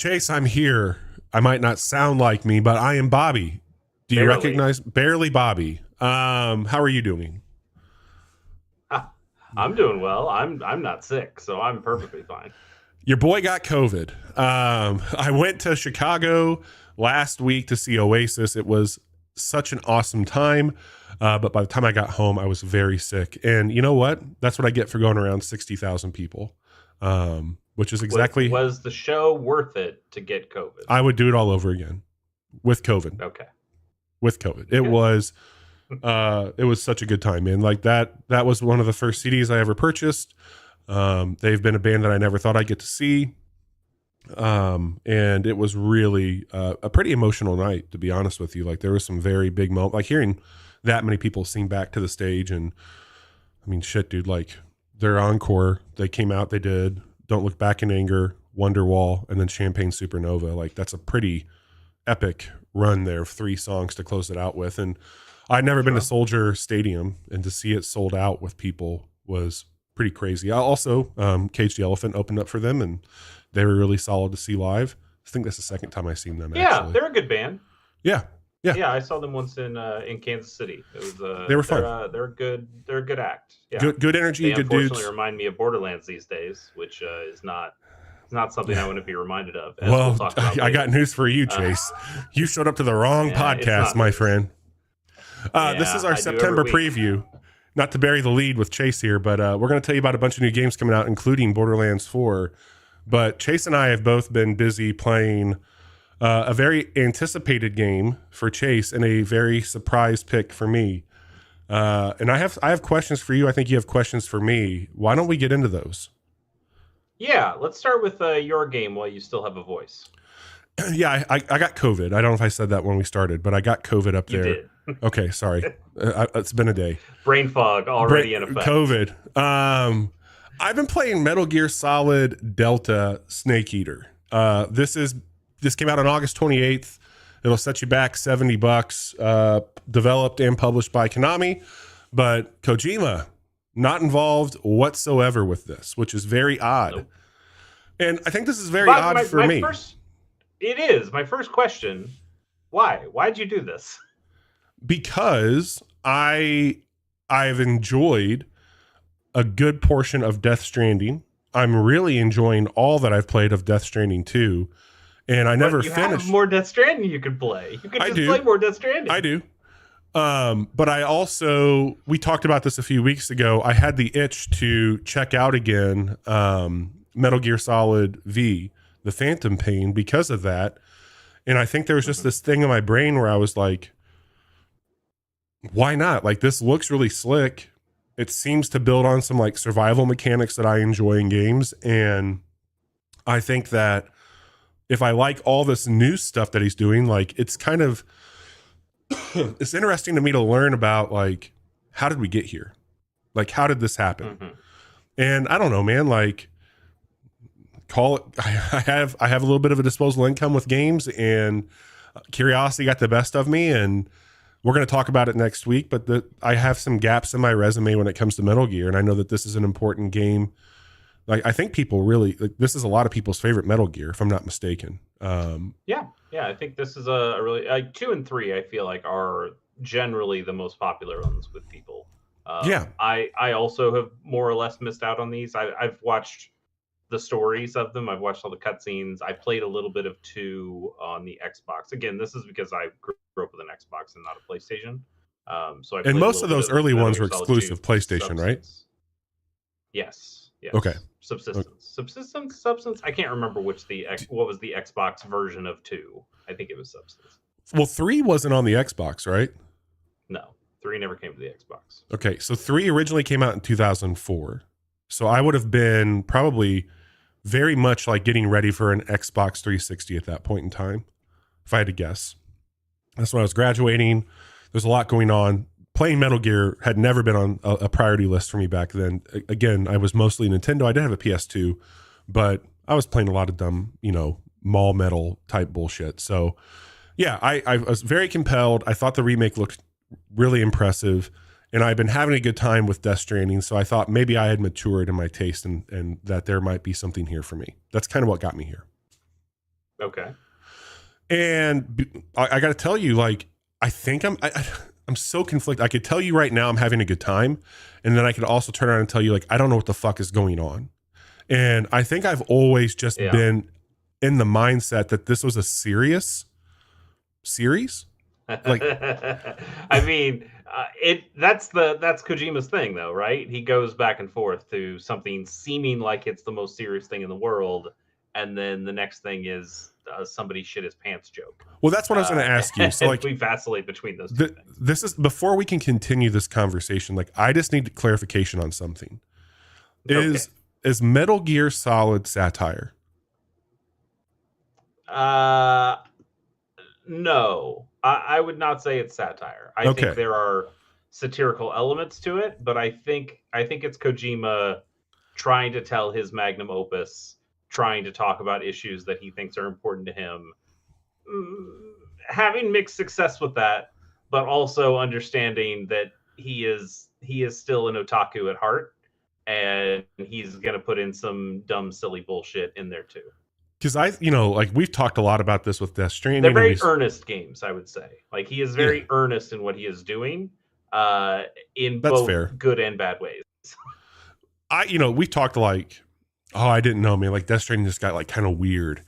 Chase, I'm here. I might not sound like me, but I am Bobby. Do you recognize? Barely Bobby. How are you doing? I'm doing well. I'm not sick, so I'm perfectly fine. Your boy got COVID. I went to Chicago last week to see Oasis. It was such an awesome time. But by the time I got home, I was very sick. And you know what? That's what I get for going around 60,000 people, which is exactly... Was the show worth it to get COVID? I would do it all over again with COVID. Okay. With COVID. It was such a good time, man. Like that was one of the first CDs I ever purchased. They've been a band that I never thought I'd get to see. And it was really a pretty emotional night, to be honest with you. Like there was some very big moments, like hearing that many people sing back to the stage. And I mean, shit, dude, like their encore, they came out, they did Don't Look Back in Anger, Wonderwall, and then Champagne Supernova. Like that's a pretty epic run there of 3 songs to close it out with. And I'd never been to Soldier Stadium, and to see it sold out with people was pretty crazy. I also, Cage the Elephant opened up for them, and they were really solid to see live. I think that's the second time I've seen them. Yeah, actually. They're a good band. Yeah. I saw them once in Kansas City. It was they were fun. They're a good act. Yeah. Good energy. They good dudes. Unfortunately, remind me of Borderlands these days, which is not something I want to be reminded of. Well, I got news for you, Chase. You showed up to the wrong podcast, my friend. This is our September preview. Not to bury the lead with Chase here, but we're going to tell you about a bunch of new games coming out, including Borderlands 4. But Chase and I have both been busy playing a very anticipated game for Chase and a very surprise pick for me. And I have questions for you. I think you have questions for me. Why don't we get into those? Yeah, let's start with your game while you still have a voice. Yeah, I got COVID. I don't know if I said that when we started, but I got COVID up there. You did. Okay, sorry. It's been a day. Brain fog already in effect. COVID. I've been playing Metal Gear Solid Delta Snake Eater. This came out on August 28th. It'll set you back $70. Developed and published by Konami, but Kojima not involved whatsoever with this, which is very odd. Nope. And I think this is very odd for me. It is. My first question, why? Why'd you do this? Because I've enjoyed a good portion of Death Stranding. I'm really enjoying all that I've played of Death Stranding 2. And I never finished. Have more Death Stranding you can play. You can just play more Death Stranding. I do. But I also, we talked about this a few weeks ago. I had the itch to check out again Metal Gear Solid V, the Phantom Pain, because of that. And I think there was just this thing in my brain where I was like, why not? Like, this looks really slick. It seems to build on some like survival mechanics that I enjoy in games. And I think that if I like all this new stuff that he's doing, like, it's kind of, it's interesting to me to learn about, like, how did we get here? Like, how did this happen? And I don't know, man, like, call it, I have a little bit of a disposable income with games, and curiosity got the best of me, and we're going to talk about it next week, but I have some gaps in my resume when it comes to Metal Gear, and I know that this is an important game. Like, I think people really, like, this is a lot of people's favorite Metal Gear, if I'm not mistaken. Yeah, I think this is a really 2 and 3. I feel like are generally the most popular ones with people. I also have more or less missed out on these. I've watched the stories of them. I've watched all the cutscenes. I played a little bit of 2 on the Xbox. Again, this is because I grew up with an Xbox and not a PlayStation. So and most of those early ones were exclusive PlayStation, right? Yes. Okay. Substance. I can't remember what was the Xbox version of 2. I think it was Substance. Well, 3 wasn't on the Xbox, right? No, 3 never came to the Xbox. Okay, so 3 originally came out in 2004. So I would have been probably very much like getting ready for an Xbox 360 at that point in time, if I had to guess. That's when I was graduating. There's a lot going on. Playing Metal Gear had never been on a priority list for me back then. Again, I was mostly Nintendo. I did have a PS2, but I was playing a lot of dumb, mall metal type bullshit. So yeah, I was very compelled. I thought the remake looked really impressive, and I've been having a good time with Death Stranding. So I thought maybe I had matured in my taste, and that there might be something here for me. That's kind of what got me here. Okay. And I got to tell you, like, I think I'm so conflicted. I could tell you right now I'm having a good time, and then I could also turn around and tell you, like, I don't know what the fuck is going on. And I think I've always just been in the mindset that this was a serious series. Like, I mean, that's Kojima's thing, though, right? He goes back and forth to something seeming like it's the most serious thing in the world, and then the next thing is somebody shit his pants joke. Well, that's what I was going to ask you. So, like, we vacillate between those two things. This is, before we can continue this conversation, like, I just need clarification on something. Is Metal Gear Solid satire? No, I would not say it's satire. I think there are satirical elements to it, but I think it's Kojima trying to tell his magnum opus, trying to talk about issues that he thinks are important to him, having mixed success with that, but also understanding that he is still an otaku at heart, and he's going to put in some dumb, silly bullshit in there too. Because like, we've talked a lot about this with Death Stranding. They're very earnest games, I would say. Like, he is very earnest in what he is doing, in both good and bad ways. We talked like, I didn't know, man. Like, Death Stranding just got, like, kind of weird.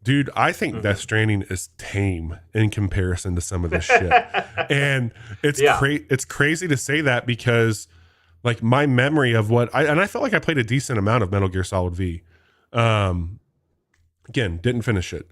Dude, I think Death Stranding is tame in comparison to some of this shit. And it's crazy to say that, because, like, my memory of I felt like I played a decent amount of Metal Gear Solid V. Again, didn't finish it.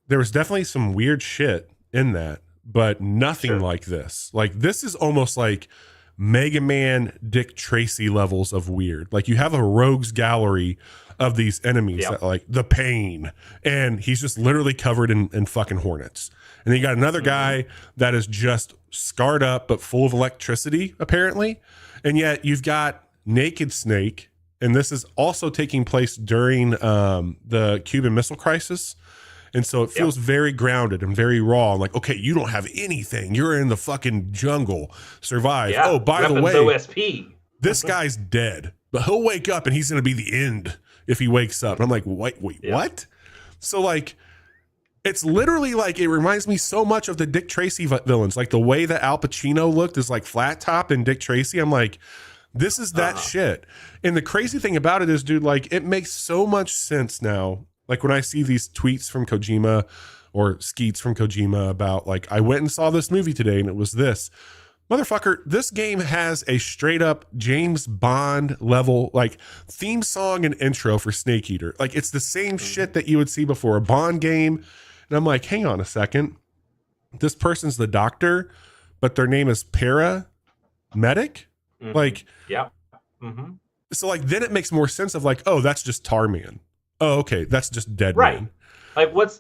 There was definitely some weird shit in that, but nothing like this. Like, this is almost like Mega Man Dick Tracy levels of weird. Like, you have a rogues gallery of these enemies that, like, the Pain, and he's just literally covered in fucking hornets. And then you got another guy that is just scarred up but full of electricity, apparently. And yet you've got Naked Snake, and this is also taking place during the Cuban Missile Crisis. And so it feels very grounded and very raw. Like, okay, you don't have anything. You're in the fucking jungle. Survive. Yeah. Oh, by the way, OSP. This guy's dead, but he'll wake up and he's going to be the end if he wakes up. And I'm like, wait, what? So, like, it's literally like, it reminds me so much of the Dick Tracy villains. Like, the way that Al Pacino looked is like Flat Top and Dick Tracy. I'm like, this is that shit. And the crazy thing about it is, dude, like, it makes so much sense now. Like, when I see these tweets from Kojima or skeets from Kojima about, like, I went and saw this movie today and it was this. Motherfucker, this game has a straight up James Bond level like theme song and intro for Snake Eater. Like it's the same shit that you would see before a Bond game. And I'm like, hang on a second. This person's the doctor, but their name is paramedic. Like, yeah. So like then it makes more sense of like, oh, that's just Tarman. Oh, okay, that's just Dead right. Man. Like what's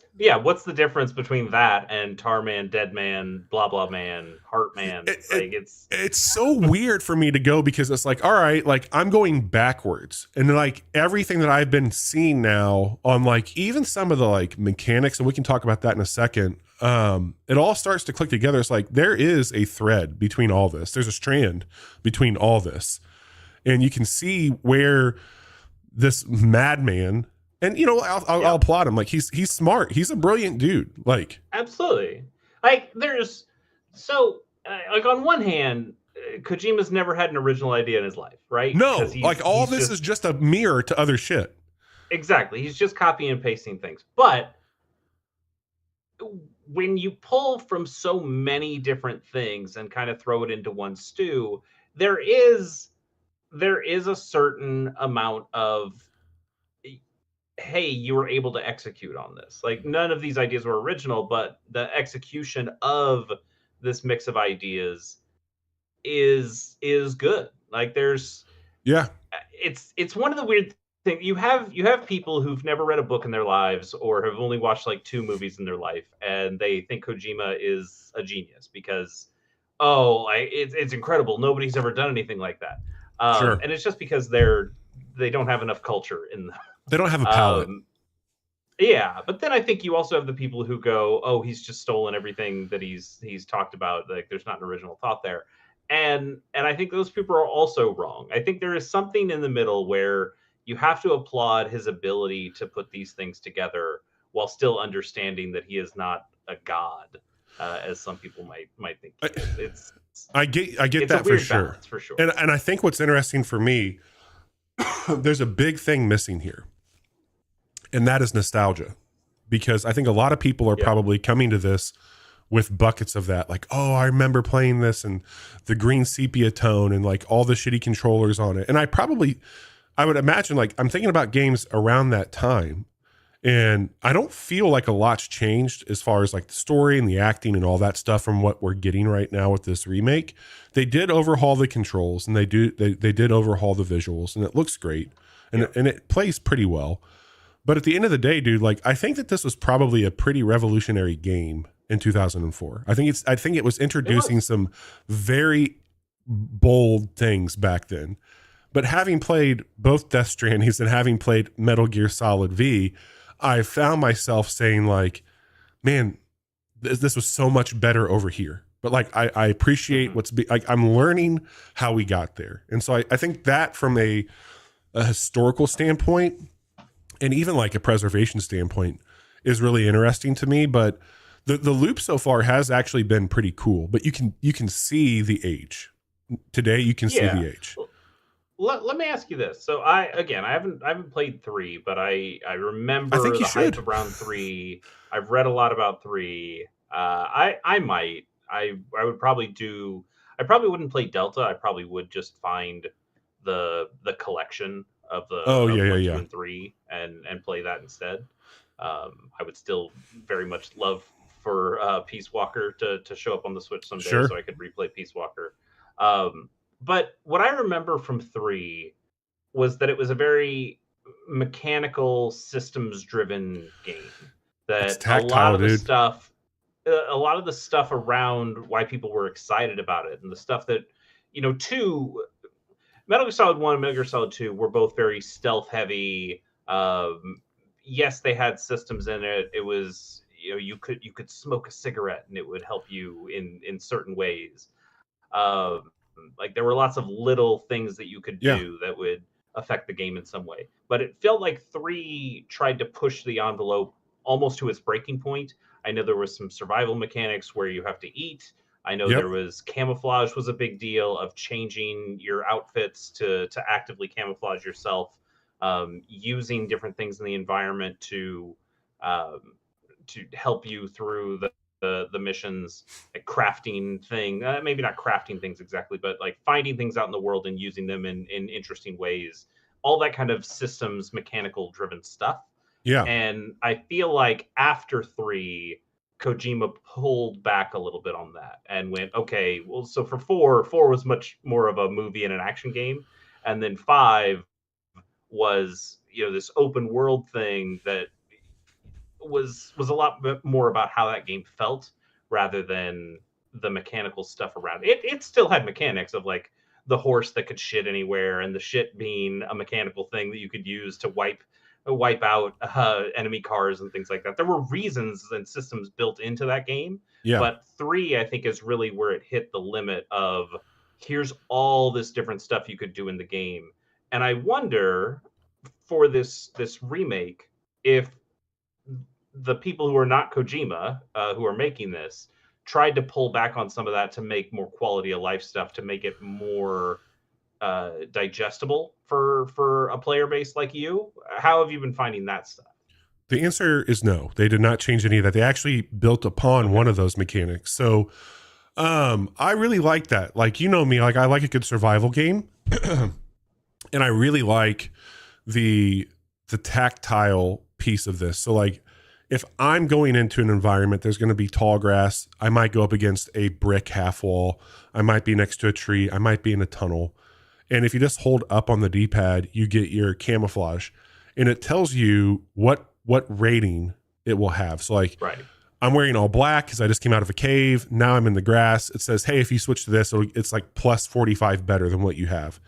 the difference between that and Tarman, Dead Man, blah blah man, Heart Man? It's so weird for me to go because it's like, all right, like I'm going backwards, and like everything that I've been seeing now on like even some of the like mechanics, and we can talk about that in a second. It all starts to click together. It's like there is a thread between all this. There's a strand between all this, and you can see where this madman. And you know, I'll applaud him. Like he's smart. He's a brilliant dude. Like absolutely. Like there's like on one hand, Kojima's never had an original idea in his life, right? No, like all this is just a mirror to other shit. Exactly. He's just copying and pasting things. But when you pull from so many different things and kind of throw it into one stew, there is a certain amount of, hey, you were able to execute on this. Like none of these ideas were original, but the execution of this mix of ideas is good. Like there's it's one of the weird things. You have people who've never read a book in their lives or have only watched like 2 movies in their life, and they think Kojima is a genius because it's incredible. Nobody's ever done anything like that. And it's just because they don't have enough culture in them. They don't have a palate. Yeah, but then I think you also have the people who go, "Oh, he's just stolen everything that he's talked about. Like, there's not an original thought there." And I think those people are also wrong. I think there is something in the middle where you have to applaud his ability to put these things together while still understanding that he is not a god, as some people might think he is. I get that for sure. And I think what's interesting for me, there's a big thing missing here. And that is nostalgia, because I think a lot of people are probably coming to this with buckets of that. Like, oh, I remember playing this and the green sepia tone and like all the shitty controllers on it. And I would imagine, like, I'm thinking about games around that time, and I don't feel like a lot's changed as far as like the story and the acting and all that stuff from what we're getting right now with this remake. They did overhaul the controls, and they did overhaul the visuals, and it looks great, and it plays pretty well. But at the end of the day, dude, like I think that this was probably a pretty revolutionary game in 2004. I think it was introducing some very bold things back then. But having played both Death Strandings and having played Metal Gear Solid V, I found myself saying like, man, this was so much better over here. But like I appreciate like I'm learning how we got there. And so I think that from a historical standpoint, and even like a preservation standpoint, is really interesting to me. But the loop so far has actually been pretty cool. But you can see the age. Today you can see the age. Let me ask you this. So I haven't played 3, but I remember the hype around 3. I've read a lot about 3. I would probably do. I probably wouldn't play Delta. I probably would just find the collection of the 1, 2, and 3 and play that instead. I would still very much love for Peace Walker to show up on the Switch someday, so I could replay Peace Walker. But what I remember from 3 was that it was a very mechanical, systems-driven game. That tactile, a lot of the stuff around why people were excited about it, and the stuff that, 2, Metal Gear Solid 1 and Metal Gear Solid 2 were both very stealth-heavy. Yes, they had systems in it. It was, you could smoke a cigarette and it would help you in certain ways. Like there were lots of little things that you could do that would affect the game in some way. But it felt like 3 tried to push the envelope almost to its breaking point. I know there was some survival mechanics where you have to eat. I know there was camouflage was a big deal, of changing your outfits to actively camouflage yourself, using different things in the environment to help you through the missions, like crafting thing, maybe not crafting things exactly, but like finding things out in the world and using them in interesting ways, all that kind of systems mechanical driven stuff. Yeah. And I feel like after 3, Kojima pulled back a little bit on that and went, okay, well, so for 4 was much more of a movie and an action game, and then 5 was, you know, this open world thing that was a lot more about how that game felt rather than the mechanical stuff around it. It still had mechanics of like the horse that could shit anywhere, and the shit being a mechanical thing that you could use to wipe out enemy cars and things like that. There were reasons and systems built into that game, Yeah. but 3 I think is really where it hit the limit of here's all this different stuff you could do in the game. And I wonder for this remake if the people who are not Kojima, who are making this, tried to pull back on some of that to make more quality of life stuff, to make it more digestible for a player base like you. How have you been finding that stuff? The answer is no. They did not change any of that. They actually built upon one of those mechanics. So I really like that. Like, you know me, like I like a good survival game. And I really like the tactile piece of this. So like if I'm going into an environment, there's going to be tall grass. I might go up against a brick half wall. I might be next to a tree. I might be in a tunnel. And if you just hold up on the D-pad, you get your camouflage, and it tells you what rating it will have. So like, right. I'm wearing all black because I just came out of a cave. Now I'm in the grass. It says, hey, if you switch to this, it's like plus 45 better than what you have.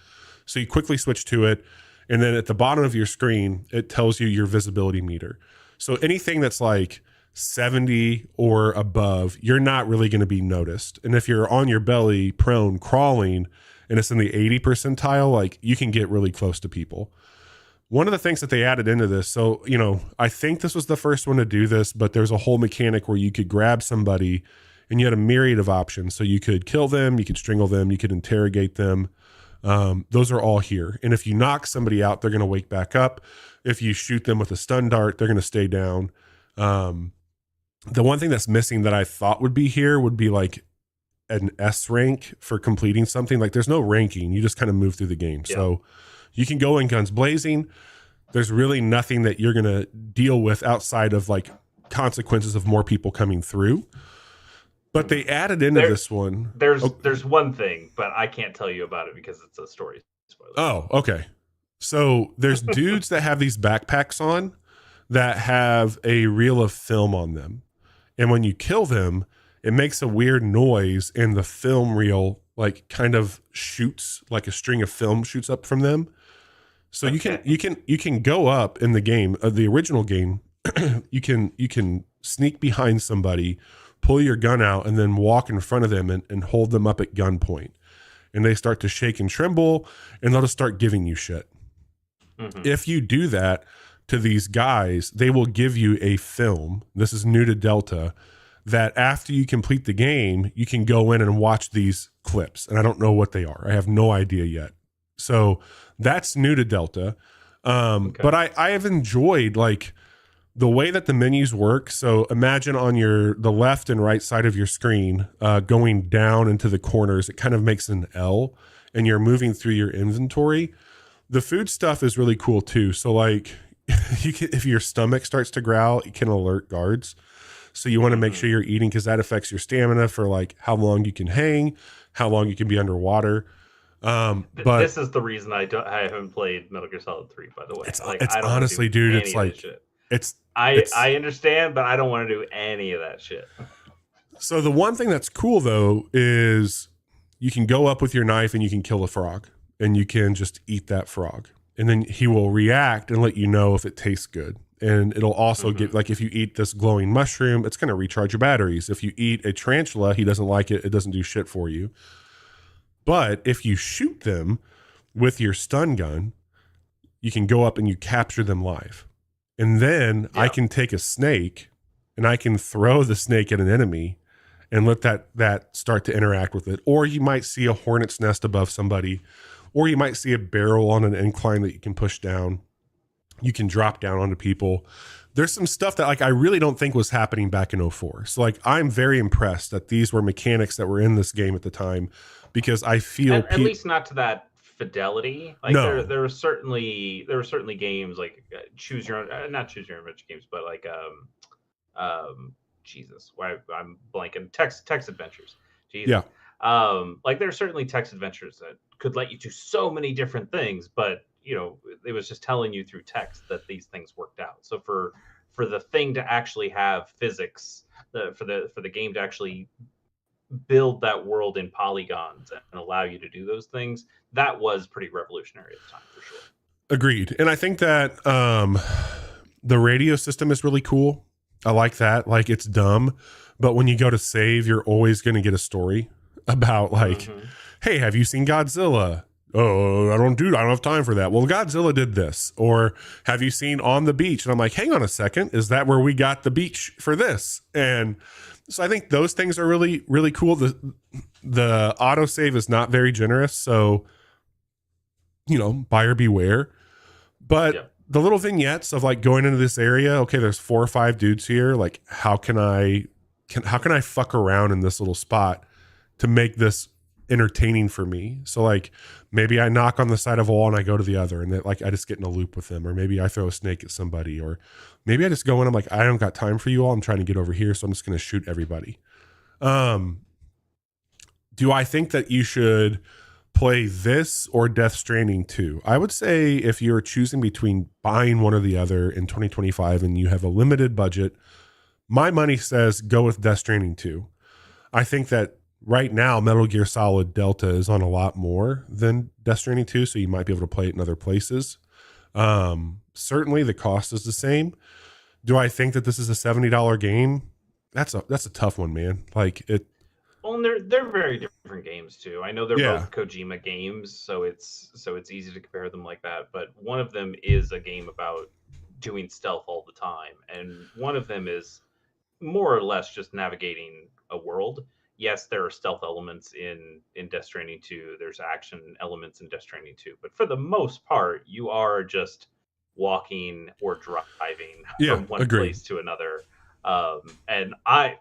So you quickly switch to it. And then at the bottom of your screen, it tells you your visibility meter. So anything that's like 70 or above, you're not really going to be noticed. And if you're on your belly, prone, crawling, and it's in the 80 percentile, like you can get really close to people. One of the things that they added into this, so, you know, I think this was the first one to do this, but there's a whole mechanic where you could grab somebody and you had a myriad of options. So you could kill them, you could strangle them, you could interrogate them. Those are all here. And if you knock somebody out, they're going to wake back up. If you shoot them with a stun dart, they're going to stay down. The one thing that's missing that I thought would be here would be like an S rank for completing something. Like there's no ranking. You just kind of move through the game. Yeah. So you can go in guns blazing. There's really nothing that you're going to deal with outside of like consequences of more people coming through. But they added into this one. There's one thing, but I can't tell you about it because it's a story spoiler. Oh, okay. So there's dudes that have these backpacks on that have a reel of film on them. And when you kill them, it makes a weird noise and the film reel like kind of shoots, like a string of film shoots up from them. So okay. you can go up in the game, the original game, you can sneak behind somebody, pull your gun out, and then walk in front of them and hold them up at gunpoint. And they start to shake and tremble, and they'll just start giving you shit. Mm-hmm. If you do that to these guys, they will give you a film. This is new to Delta, that after you complete the game, you can go in and watch these clips. And I don't know what they are. I have no idea yet. So that's new to Delta. Okay. But I have enjoyed like the way that the menus work. So imagine on the left and right side of your screen, going down into the corners, it kind of makes an L, and you're moving through your inventory. The food stuff is really cool too. So like if your stomach starts to growl, it can alert guards. So you want to make sure you're eating because that affects your stamina for like how long you can hang, how long you can be underwater. But this is the reason I haven't played Metal Gear Solid 3, by the way. It's honestly, dude, it's like I understand, but I don't want to do any of that shit. So the one thing that's cool though is you can go up with your knife and you can kill a frog and you can just eat that frog. And then he will react and let you know if it tastes good. And it'll also get, like, if you eat this glowing mushroom, it's going to recharge your batteries. If you eat a tarantula, he doesn't like it. It doesn't do shit for you. But if you shoot them with your stun gun, you can go up and you capture them live. And then I can take a snake and I can throw the snake at an enemy and let that start to interact with it. Or you might see a hornet's nest above somebody, or you might see a barrel on an incline that you can push down. You can drop down onto people. there's some stuff that like I really don't think was happening back in '04. So like I'm very impressed that these were mechanics that were in this game at the time, because I feel at least not to that fidelity. Like no, there were certainly games like choose your own, not choose your own adventure games, but like Jesus, why I'm blanking. Text adventures. Jesus. yeah, Like there's certainly text adventures that could let you do so many different things, but you know, it was just telling you through text that these things worked out. So for the thing to actually have physics, for the game to actually build that world in polygons and allow you to do those things, that was pretty revolutionary at the time for sure. agreed. And I think that the radio system is really cool. I like that. Like it's dumb, but when you go to save, you're always going to get a story about like, hey, have you seen Godzilla? Oh, I don't have time for that. Well, Godzilla did this. Or have you seen On the Beach? And I'm like, hang on a second. Is that where we got the beach for this? And so I think those things are really, really cool. The autosave is not very generous. So, you know, buyer beware. But the little vignettes of like going into this area, okay, there's 4 or 5 dudes here. Like, how can I fuck around in this little spot to make this entertaining for me? So like maybe I knock on the side of a wall and I go to the other, and like I just get in a loop with them, or maybe I throw a snake at somebody, or maybe I just go in, I'm like, I don't got time for you all, I'm trying to get over here, so I'm just going to shoot everybody. Do I think that you should play this or Death Stranding 2? I would say if you're choosing between buying one or the other in 2025 and you have a limited budget, my money says go with Death Stranding 2. I think that right now, Metal Gear Solid Delta is on a lot more than Death Stranding 2, so you might be able to play it in other places. Certainly, the cost is the same. Do I think that this is a $70 game? That's a tough one, man. Like it. Well, and they're very different games too. I know they're both Kojima games, so it's easy to compare them like that. But one of them is a game about doing stealth all the time, and one of them is more or less just navigating a world. Yes, there are stealth elements in Death Stranding 2. There's action elements in Death Stranding 2. But for the most part, you are just walking or driving from one place to another. And I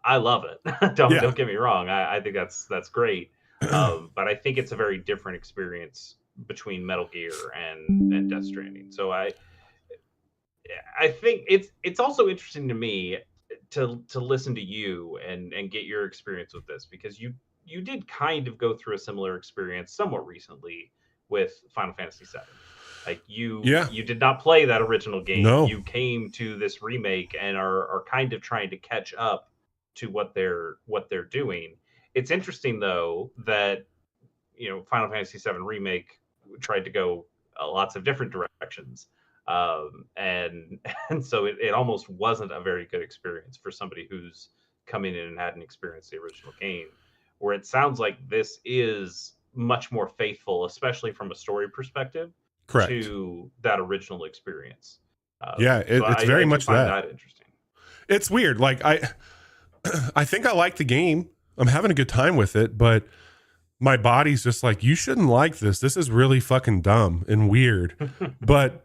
love it. Don't get me wrong. I think that's great. But I think it's a very different experience between Metal Gear and Death Stranding. So I think it's also interesting to me to listen to you and get your experience with this, because you did kind of go through a similar experience somewhat recently with Final Fantasy VII. Like you did not play that original game. No. You came to this remake and are kind of trying to catch up to what they're doing. It's interesting though that, you know, Final Fantasy VII remake tried to go lots of different directions. And so it almost wasn't a very good experience for somebody who's coming in and hadn't experienced the original game, where it sounds like this is much more faithful, especially from a story perspective, correct, to that original experience. It's very much that interesting. It's weird. Like I think I like the game. I'm having a good time with it, but my body's just like, you shouldn't like this. This is really fucking dumb and weird. But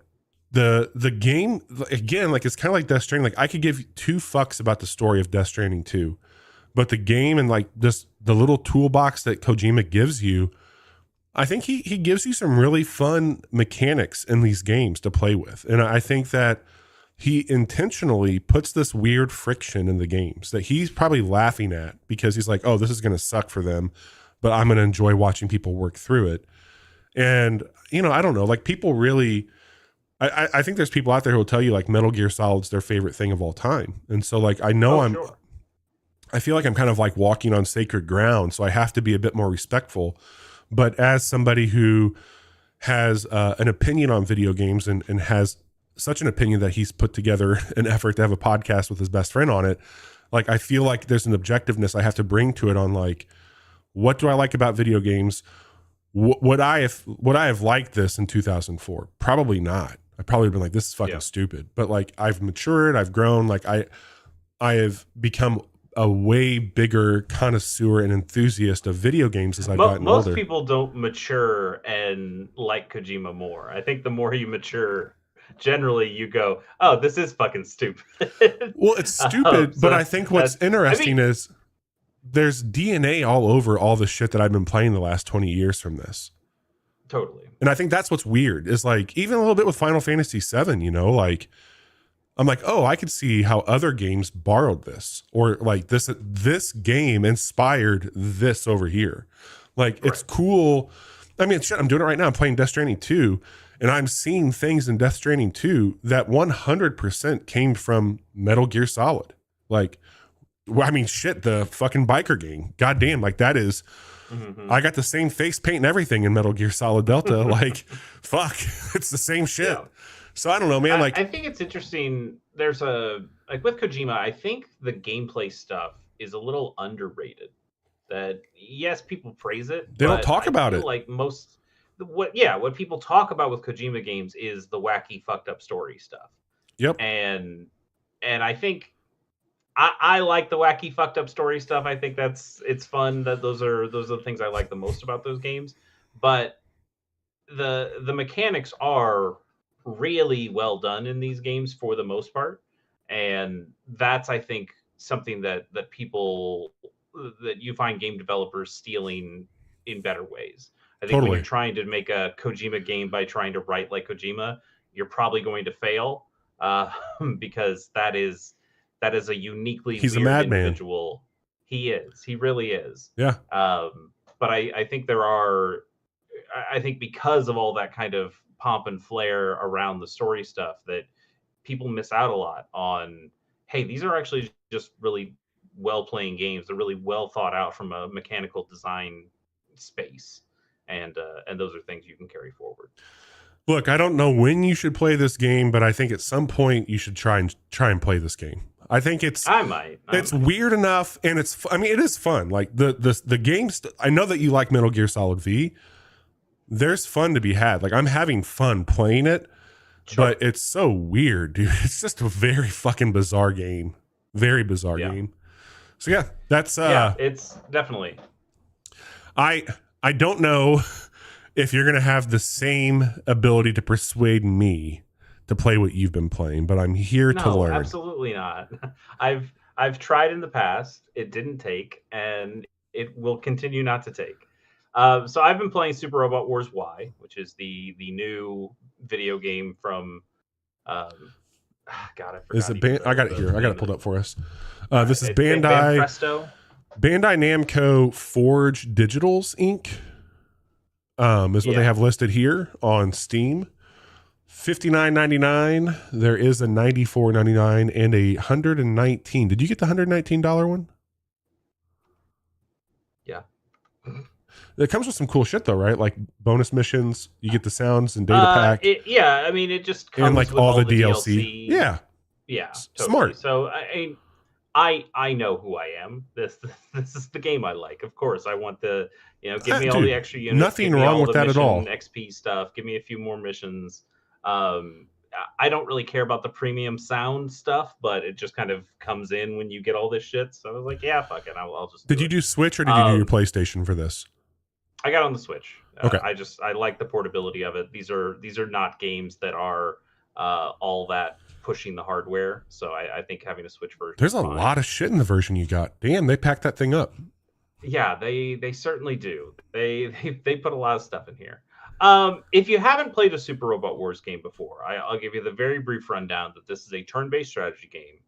the game, again, like it's kind of like Death Stranding. Like I could give 2 fucks about the story of Death Stranding 2, but the game and like just the little toolbox that Kojima gives you, I think he gives you some really fun mechanics in these games to play with. And I think that he intentionally puts this weird friction in the games that he's probably laughing at, because he's like, oh, this is going to suck for them, but I'm going to enjoy watching people work through it. And, you know, I don't know, like people really, I think there's people out there who will tell you like Metal Gear Solid's their favorite thing of all time. And so like, I know I feel like I'm kind of like walking on sacred ground, so I have to be a bit more respectful. But as somebody who has an opinion on video games and has such an opinion that he's put together an effort to have a podcast with his best friend on it, like I feel like there's an objectiveness I have to bring to it on like, what do I like about video games? Would I have liked this in 2004? Probably not. I probably have been like, this is fucking stupid. But like I've matured, I've grown, like I have become a way bigger connoisseur and enthusiast of video games as I've gotten older. Most people don't mature and like Kojima more. I think the more you mature, generally you go, oh, this is fucking stupid. Well, it's stupid, but I think what's interesting mean, is there's DNA all over all the shit that I've been playing the last 20 years from this. Totally. And I think that's what's weird is like, even a little bit with Final Fantasy VII, you know, like, I'm like, oh, I could see how other games borrowed this, or like this game inspired this over here. Like, it's cool. I mean, shit, I'm doing it right now. I'm playing Death Stranding 2, and I'm seeing things in Death Stranding 2 that 100% came from Metal Gear Solid. Like, well, I mean, shit, the fucking biker gang. Goddamn, like that is. Mm-hmm. I got the same face paint and everything in Metal Gear Solid Delta. Like, fuck, it's the same shit. Yeah. So I don't know, man. Like, I think it's interesting. There's like with Kojima, I think the gameplay stuff is a little underrated. That yes, people praise it. They don't talk about it. Like what people talk about with Kojima games is the wacky, fucked up story stuff. Yep. And I think I like the wacky, fucked up story stuff. I think it's fun. That those are the things I like the most about those games. But the mechanics are really well done in these games for the most part, and that's, I think, something that people that you find game developers stealing in better ways. I think when you're trying to make a Kojima game by trying to write like Kojima, you're probably going to fail because that is a uniquely weird individual. He is. He really is. Yeah. But I think I think because of all that kind of pomp and flair around the story stuff, that people miss out a lot on, hey, these are actually just really well-playing games. They're really well thought out from a mechanical design space. And those are things you can carry forward. Look, I don't know when you should play this game, but I think at some point you should try and play this game. I think it's weird enough, and it is fun. Like the games. I know that you like Metal Gear Solid V. There's fun to be had. Like, I'm having fun playing it, but it's so weird, dude. It's just a very fucking bizarre game. Very bizarre game. So yeah, that's it's definitely. I don't know if you're gonna have the same ability to persuade me to play what you've been playing, but I'm here to learn. Absolutely not. I've tried in the past. It didn't take, and it will continue not to take. So I've been playing Super Robot Wars Y, which is the new video game from. God, I forgot. Is it I got it here. I got it pulled up for us. This is Bandai Namco Forge Digitals Inc. Is what they have listed here on Steam. $59.99. There is a $94.99 and a $119. Did you get the $119 one? Yeah. It comes with some cool shit though, right? Like bonus missions, you get the sounds and data pack. I mean, it just comes and like with all the DLC. Yeah, totally. Smart. So I know who I am. This is the game I like. Of course, I want give me all the extra units. Nothing wrong with that at all. XP stuff. Give me a few more missions. I don't really care about the premium sound stuff, but it just kind of comes in when you get all this shit. So I was like, yeah, fuck it. I'll just. Did you do Switch or did you do your PlayStation for this? I got on the Switch. Okay. I like the portability of it. These are not games that are all that pushing the hardware. So I think having a Switch version. There's a lot of shit in the version you got. Damn, they packed that thing up. Yeah, they certainly do. They put a lot of stuff in here. If you haven't played a Super Robot Wars game before, I'll give you the very brief rundown that this is a turn-based strategy game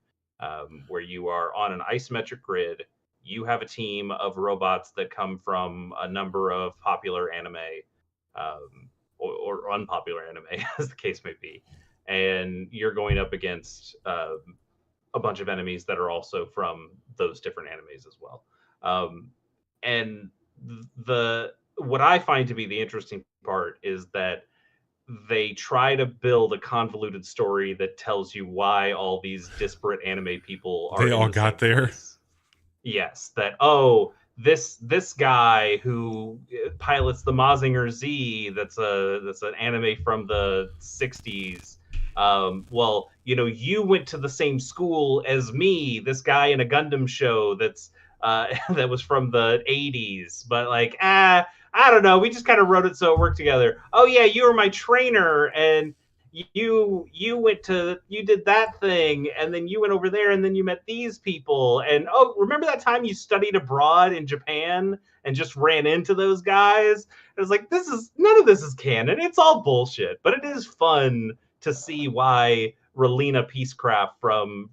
where you are on an isometric grid. You have a team of robots that come from a number of popular anime or unpopular anime, as the case may be. And you're going up against a bunch of enemies that are also from those different animes as well. And what I find to be the interesting part is that they try to build a convoluted story that tells you why all these disparate anime people are. They all got there. Yes, that this guy who pilots the Mazinger Z, that's an anime from the 60s. Well, you went to the same school as me, this guy in a Gundam show that's that was from the 80s, but I don't know, we just kind of wrote it so it worked together. Oh yeah, you were my trainer, and you did that thing, and then you went over there, and then you met these people, and oh, remember that time you studied abroad in Japan and just ran into those guys? It was like, this is none of this is canon. It's all bullshit, but it is fun to see why Relina Peacecraft from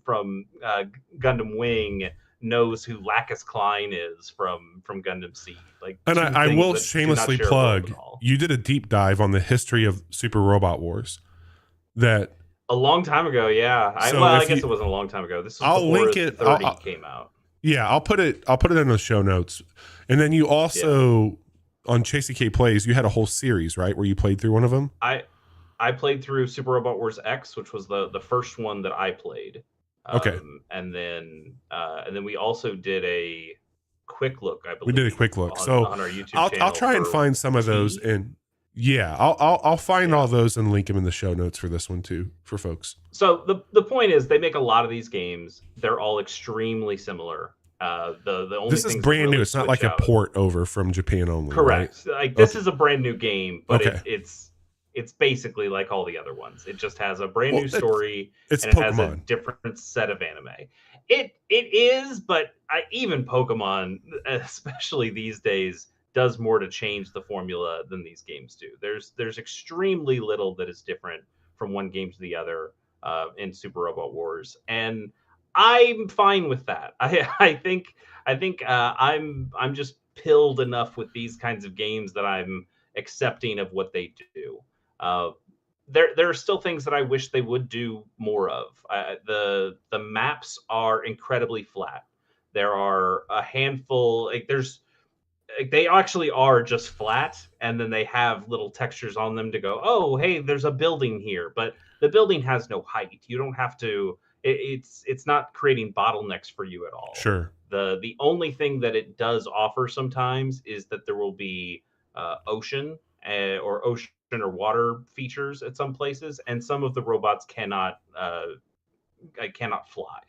Gundam Wing knows who Lacus Klein is from Gundam Seed. Like, and I will shamelessly plug, all. You did a deep dive on the history of Super Robot Wars. That a long time ago, yeah. I guess it wasn't a long time ago. This was before link it. 30 came out. Yeah, I'll put it in the show notes. And then you also on Chasey K Plays, you had a whole series, right, where you played through one of them? I played through Super Robot Wars X, which was the first one that I played. Okay. And then we also did a quick look, I believe. We did a quick look. So on our YouTube channel. I'll try and find some of those and I'll find all those and link them in the show notes for this one too, for folks. So the point is, they make a lot of these games. They're all extremely similar. The only this is brand really new. It's not like a port over from Japan only. Correct. Right? Like this is a brand new game, but it's basically like all the other ones. It just has a brand new story and it has a different set of anime. It is, but even Pokemon, especially these days, does more to change the formula than these games do. There's extremely little that is different from one game to the other in Super Robot Wars, and I'm fine with that. I think I'm just pilled enough with these kinds of games that I'm accepting of what they do. There are still things that I wish they would do more of. The maps are incredibly flat. There are a handful. They actually are just flat, and then they have little textures on them to go, oh, hey, there's a building here, but the building has no height. You don't have to. It's not creating bottlenecks for you at all. Sure. The only thing that it does offer sometimes is that there will be ocean or water features at some places, and some of the robots cannot fly.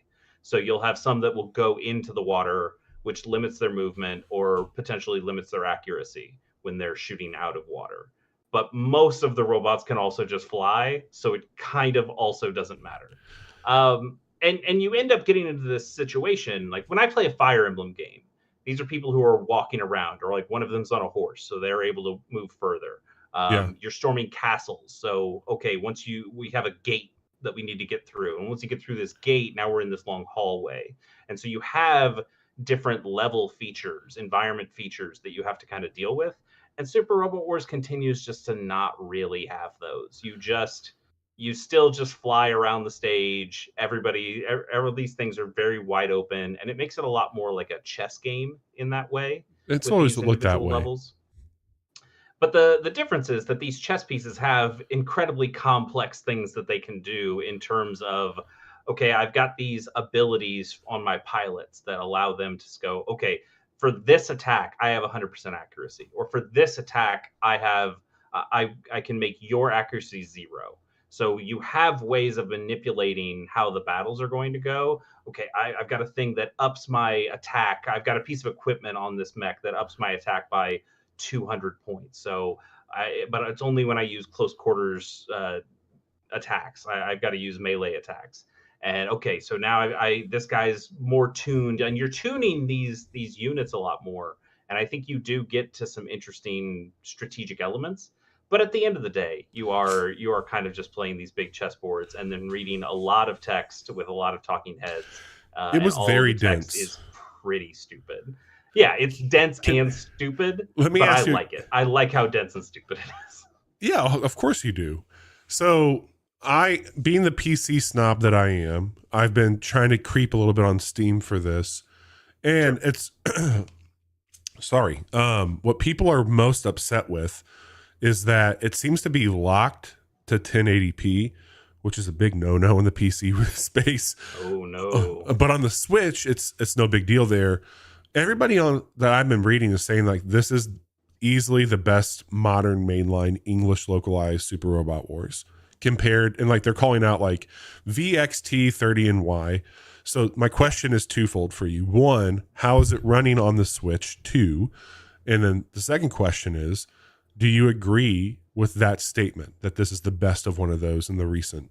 So you'll have some that will go into the water, which limits their movement or potentially limits their accuracy when they're shooting out of water. But most of the robots can also just fly, so it kind of also doesn't matter. And you end up getting into this situation, like when I play a Fire Emblem game, these are people who are walking around, or like one of them's on a horse, so they're able to move further. You're storming castles, so okay, we have a gate that we need to get through, and once you get through this gate, now we're in this long hallway, and so you have different level features, environment features that you have to kind of deal with. And Super Robot Wars continues just to not really have those. You still just fly around the stage. These things are very wide open, and it makes it a lot more like a chess game in that way. It's always looked that way. Levels. But the difference is that these chess pieces have incredibly complex things that they can do in terms of, okay, I've got these abilities on my pilots that allow them to go, okay, for this attack, I have 100% accuracy. Or for this attack, I can make your accuracy 0. So you have ways of manipulating how the battles are going to go. Okay, I've got a thing that ups my attack. I've got a piece of equipment on this mech that ups my attack by 200 points. But it's only when I use close quarters attacks. I've got to use melee attacks. And okay, so now this guy's more tuned, and you're tuning these units a lot more. And I think you do get to some interesting strategic elements. But at the end of the day, you are kind of just playing these big chessboards and then reading a lot of text with a lot of talking heads. It was very dense. It's pretty stupid. Yeah, it's dense and stupid. I like it. I like how dense and stupid it is. Yeah, of course you do. So being the PC snob that I am, I've been trying to creep a little bit on Steam for this. And it's sorry. What people are most upset with is that it seems to be locked to 1080p, which is a big no-no in the PC space. Oh no. But on the Switch, it's no big deal there. Everybody that I've been reading is saying like this is easily the best modern mainline English localized Super Robot Wars compared, and like they're calling out like VXT 30 and Y. So my question is twofold for you. One, how is it running on the Switch? 2, and then the second question is, do you agree with that statement that this is the best of one of those in the recent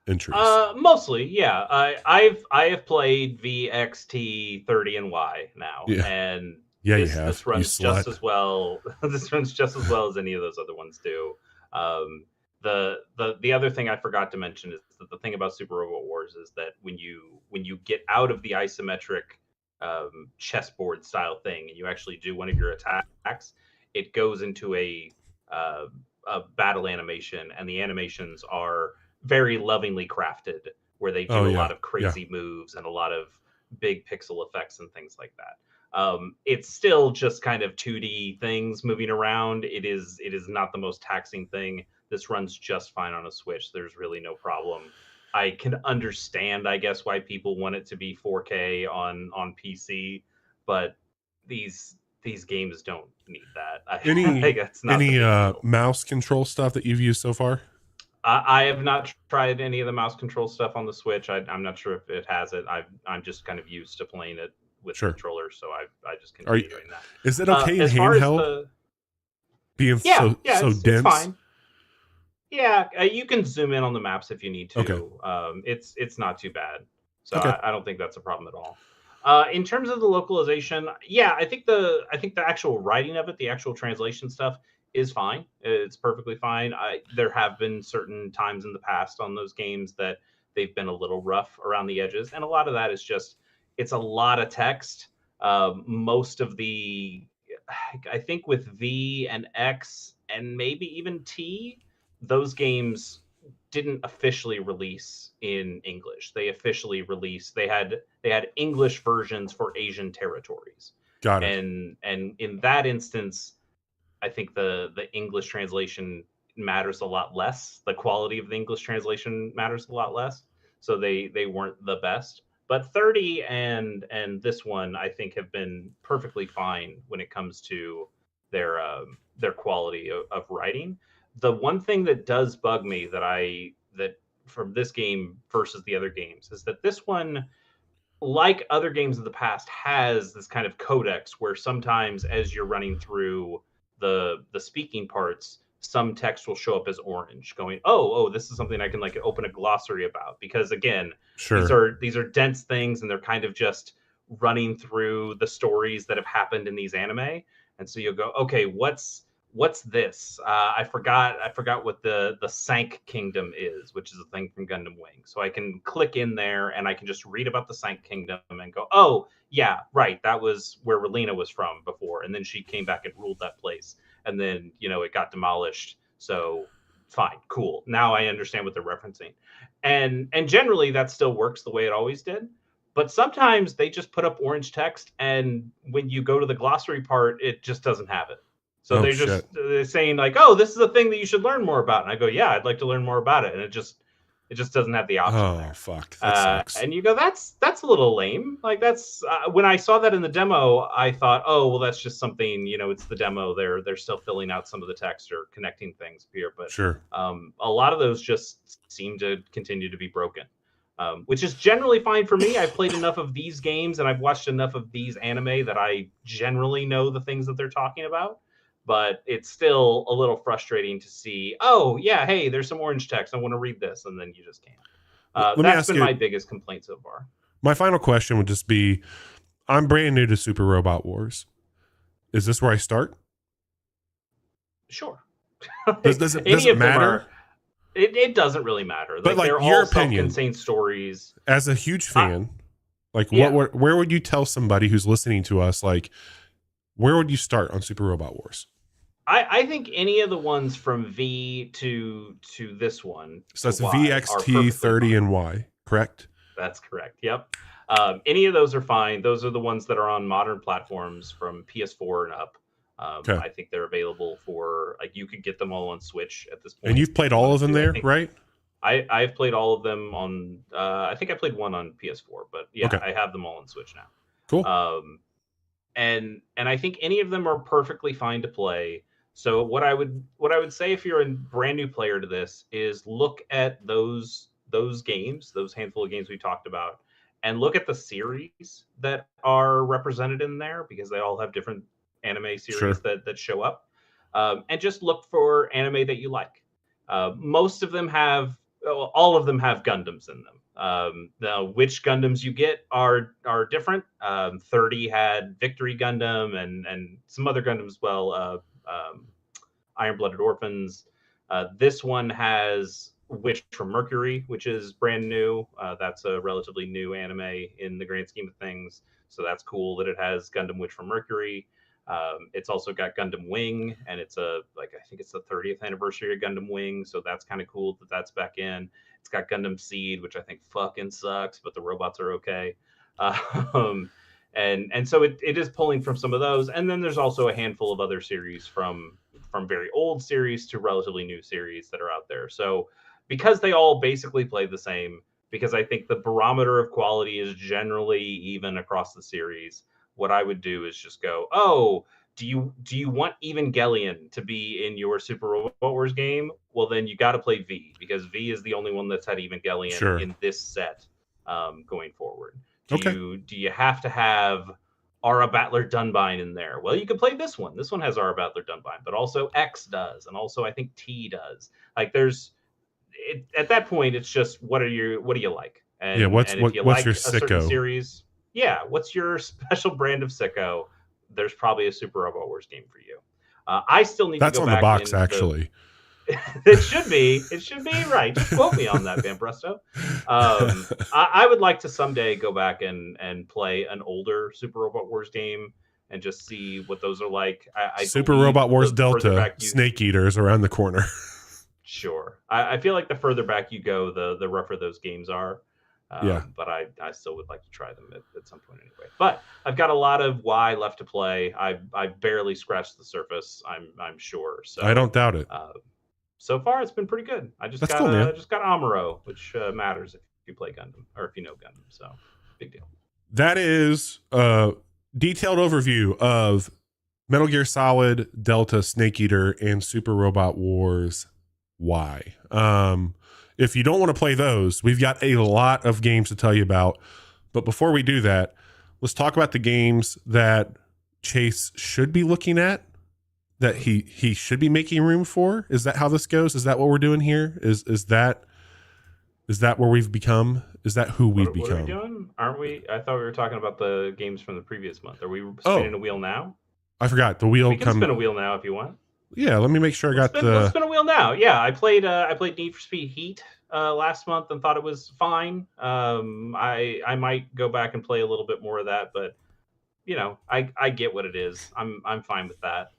entries? Mostly, yeah. I have played VXT 30 and Y now, Yeah. and Yeah, you have. this You runs just slut. as well. This runs just as well as any of those other ones do. Um, the other thing I forgot to mention is that the thing about Super Robot Wars is that when you get out of the isometric chessboard style thing and you actually do one of your attacks, it goes into uh, a battle animation, and the animations are very lovingly crafted, where they Oh do a yeah. lot of Yeah. crazy moves and a lot of big pixel effects and things like that. It's still just kind of 2D things moving around. It is not the most taxing thing. This runs just fine on a Switch. There's really no problem. I can understand, I guess, why people want it to be 4K on PC, but these games don't need that. I Any think that's not the big deal. mouse control stuff that you've used so far? I have not tried any of the mouse control stuff on the Switch. I'm not sure if it has it. I'm just kind of used to playing it with the Sure. controller, so I just Are you, continue doing that. is it okay in As far as handheld the being yeah, so it's dense? fine. Yeah, you can zoom in on the maps if you need Okay. to. It's not too bad, so Okay. I don't think that's a problem at all. In terms of the localization, yeah, I think the actual writing of it, the actual translation stuff, is fine. It's perfectly fine. There have been certain times in the past on those games that they've been a little rough around the edges, and a lot of that is just it's a lot of text. Most of the, I think with V and X and maybe even T, those games didn't officially release in English. They officially released they had English versions for Asian territories. Got it. And in that instance, I think the English translation matters a lot less. The quality of the English translation matters a lot less. So they weren't the best. But 30 and this one I think have been perfectly fine when it comes to their quality of writing. The one thing that does bug me that from this game versus the other games is that this one, like other games of the past, has this kind of codex where sometimes as you're running through the speaking parts, some text will show up as orange, going, oh, this is something I can like open a glossary about. Because again, Sure. these are dense things, and they're kind of just running through the stories that have happened in these anime. And so you'll go, okay, what's this? I forgot what the Sank Kingdom is, which is a thing from Gundam Wing. So I can click in there and I can just read about the Sank Kingdom and go, oh yeah, right, that was where Relina was from before, and then she came back and ruled that place, and then it got demolished. So fine, cool. Now I understand what they're referencing, and generally that still works the way it always did. But sometimes they just put up orange text, and when you go to the glossary part, it just doesn't have it. So Oh shit. they're saying like, "Oh, this is a thing that you should learn more about." And I go, "Yeah, I'd like to learn more about it." And it just doesn't have the option Oh there. fuck. That sucks. And you go, that's a little lame. Like that's when I saw that in the demo, I thought, oh well, that's just something. It's the demo. They're still filling out some of the text or connecting things here. But Sure. a lot of those just seem to continue to be broken. Which is generally fine for me. I've played enough of these games and I've watched enough of these anime that I generally know the things that they're talking about. But it's still a little frustrating to see, oh, yeah, hey, there's some orange text. I want to read this. And then you just can't. Let me That's ask been you, my biggest complaint so far. my final question would just be, I'm brand new to Super Robot Wars. Is this where I start? Sure. Does Any it of them matter? are. It doesn't really matter. But like they're your all opinion, self-contained stories. as a huge I, fan, like yeah. where would you tell somebody who's listening to us, like, where would you start on Super Robot Wars? I think any of the ones from V to this one So to that's Y are VXT perfectly 30 fine. and Y, correct? That's correct. Yep. Any of those are fine. Those are the ones that are on modern platforms from PS4 and up. Okay. I think they're available for like you could get them all on Switch at this And point you've if played you all wanted of them to. I there, think right? I've played all of them on. I think I played one on PS4, but yeah, Okay. I have them all on Switch now. Cool. And I think any of them are perfectly fine to play. So what I would say if you're a brand new player to this is look at those games, those handful of games we talked about, and look at the series that are represented in there because they all have different anime series Sure. that show up. and just look for anime that you like. Most of them have, well, all of them have Gundams in them. Now, which Gundams you get are different. 30 had Victory Gundam and some other Gundams as well. Iron Blooded Orphans. This one has Witch from Mercury, which is brand new. That's a relatively new anime in the grand scheme of things. So that's cool that it has Gundam Witch from Mercury. It's also got Gundam Wing, and it's I think it's the 30th anniversary of Gundam Wing, so that's kind of cool that that's back in. It's got Gundam Seed, which I think fucking sucks, but the robots are okay. Um, and so it is pulling from some of those, and then there's also a handful of other series from very old series to relatively new series that are out there. So because they all basically play the same, because I think the barometer of quality is generally even across the series, what I would do is just go, oh, do you want Evangelion to be in your Super Robot Wars game? Well, then you got to play V, because V is the only one that's had Evangelion in this set going forward. Do you have to have Aura Battler Dunbine in there? Well, you can play this one. This one has Aura Battler Dunbine, but also X does, and also I think T does. Like at that point, it's just what do you like? And what's like your a certain sicko series, what's your special brand of sicko? There's probably a Super Robot Wars game for you. I still need to go back. That's on the box, actually. It should be right. Just quote me on that, Van Bresto. I would like to someday go back and play an older Super Robot Wars game and just see what those are like. Super Robot Wars Delta Snake Eater is around the corner. Sure. I feel like the further back you go, the rougher those games are. But I still would like to try them at some point anyway. But I've got a lot of Y left to play. I barely scratched the surface. I'm sure. So I don't doubt it. So far, it's been pretty good. I just got Amuro, which matters if you play Gundam or if you know Gundam. So big deal. That is a detailed overview of Metal Gear Solid, Delta, Snake Eater, and Super Robot Wars Y. If you don't want to play those, we've got a lot of games to tell you about. But before we do that, let's talk about the games that Chase should be looking at, that he should be making room for. Is that how this goes? Is that what we're doing here? Is that where we've become? Is that who we've become? What are we doing? Aren't we? I thought we were talking about the games from the previous month. Are we spinning a wheel now? I forgot. The wheel. We can spin a wheel now if you want. Yeah, let me make sure let's spin a wheel now. Yeah, I played Need for Speed Heat last month and thought it was fine. I might go back and play a little bit more of that, but I get what it is. I'm fine with that.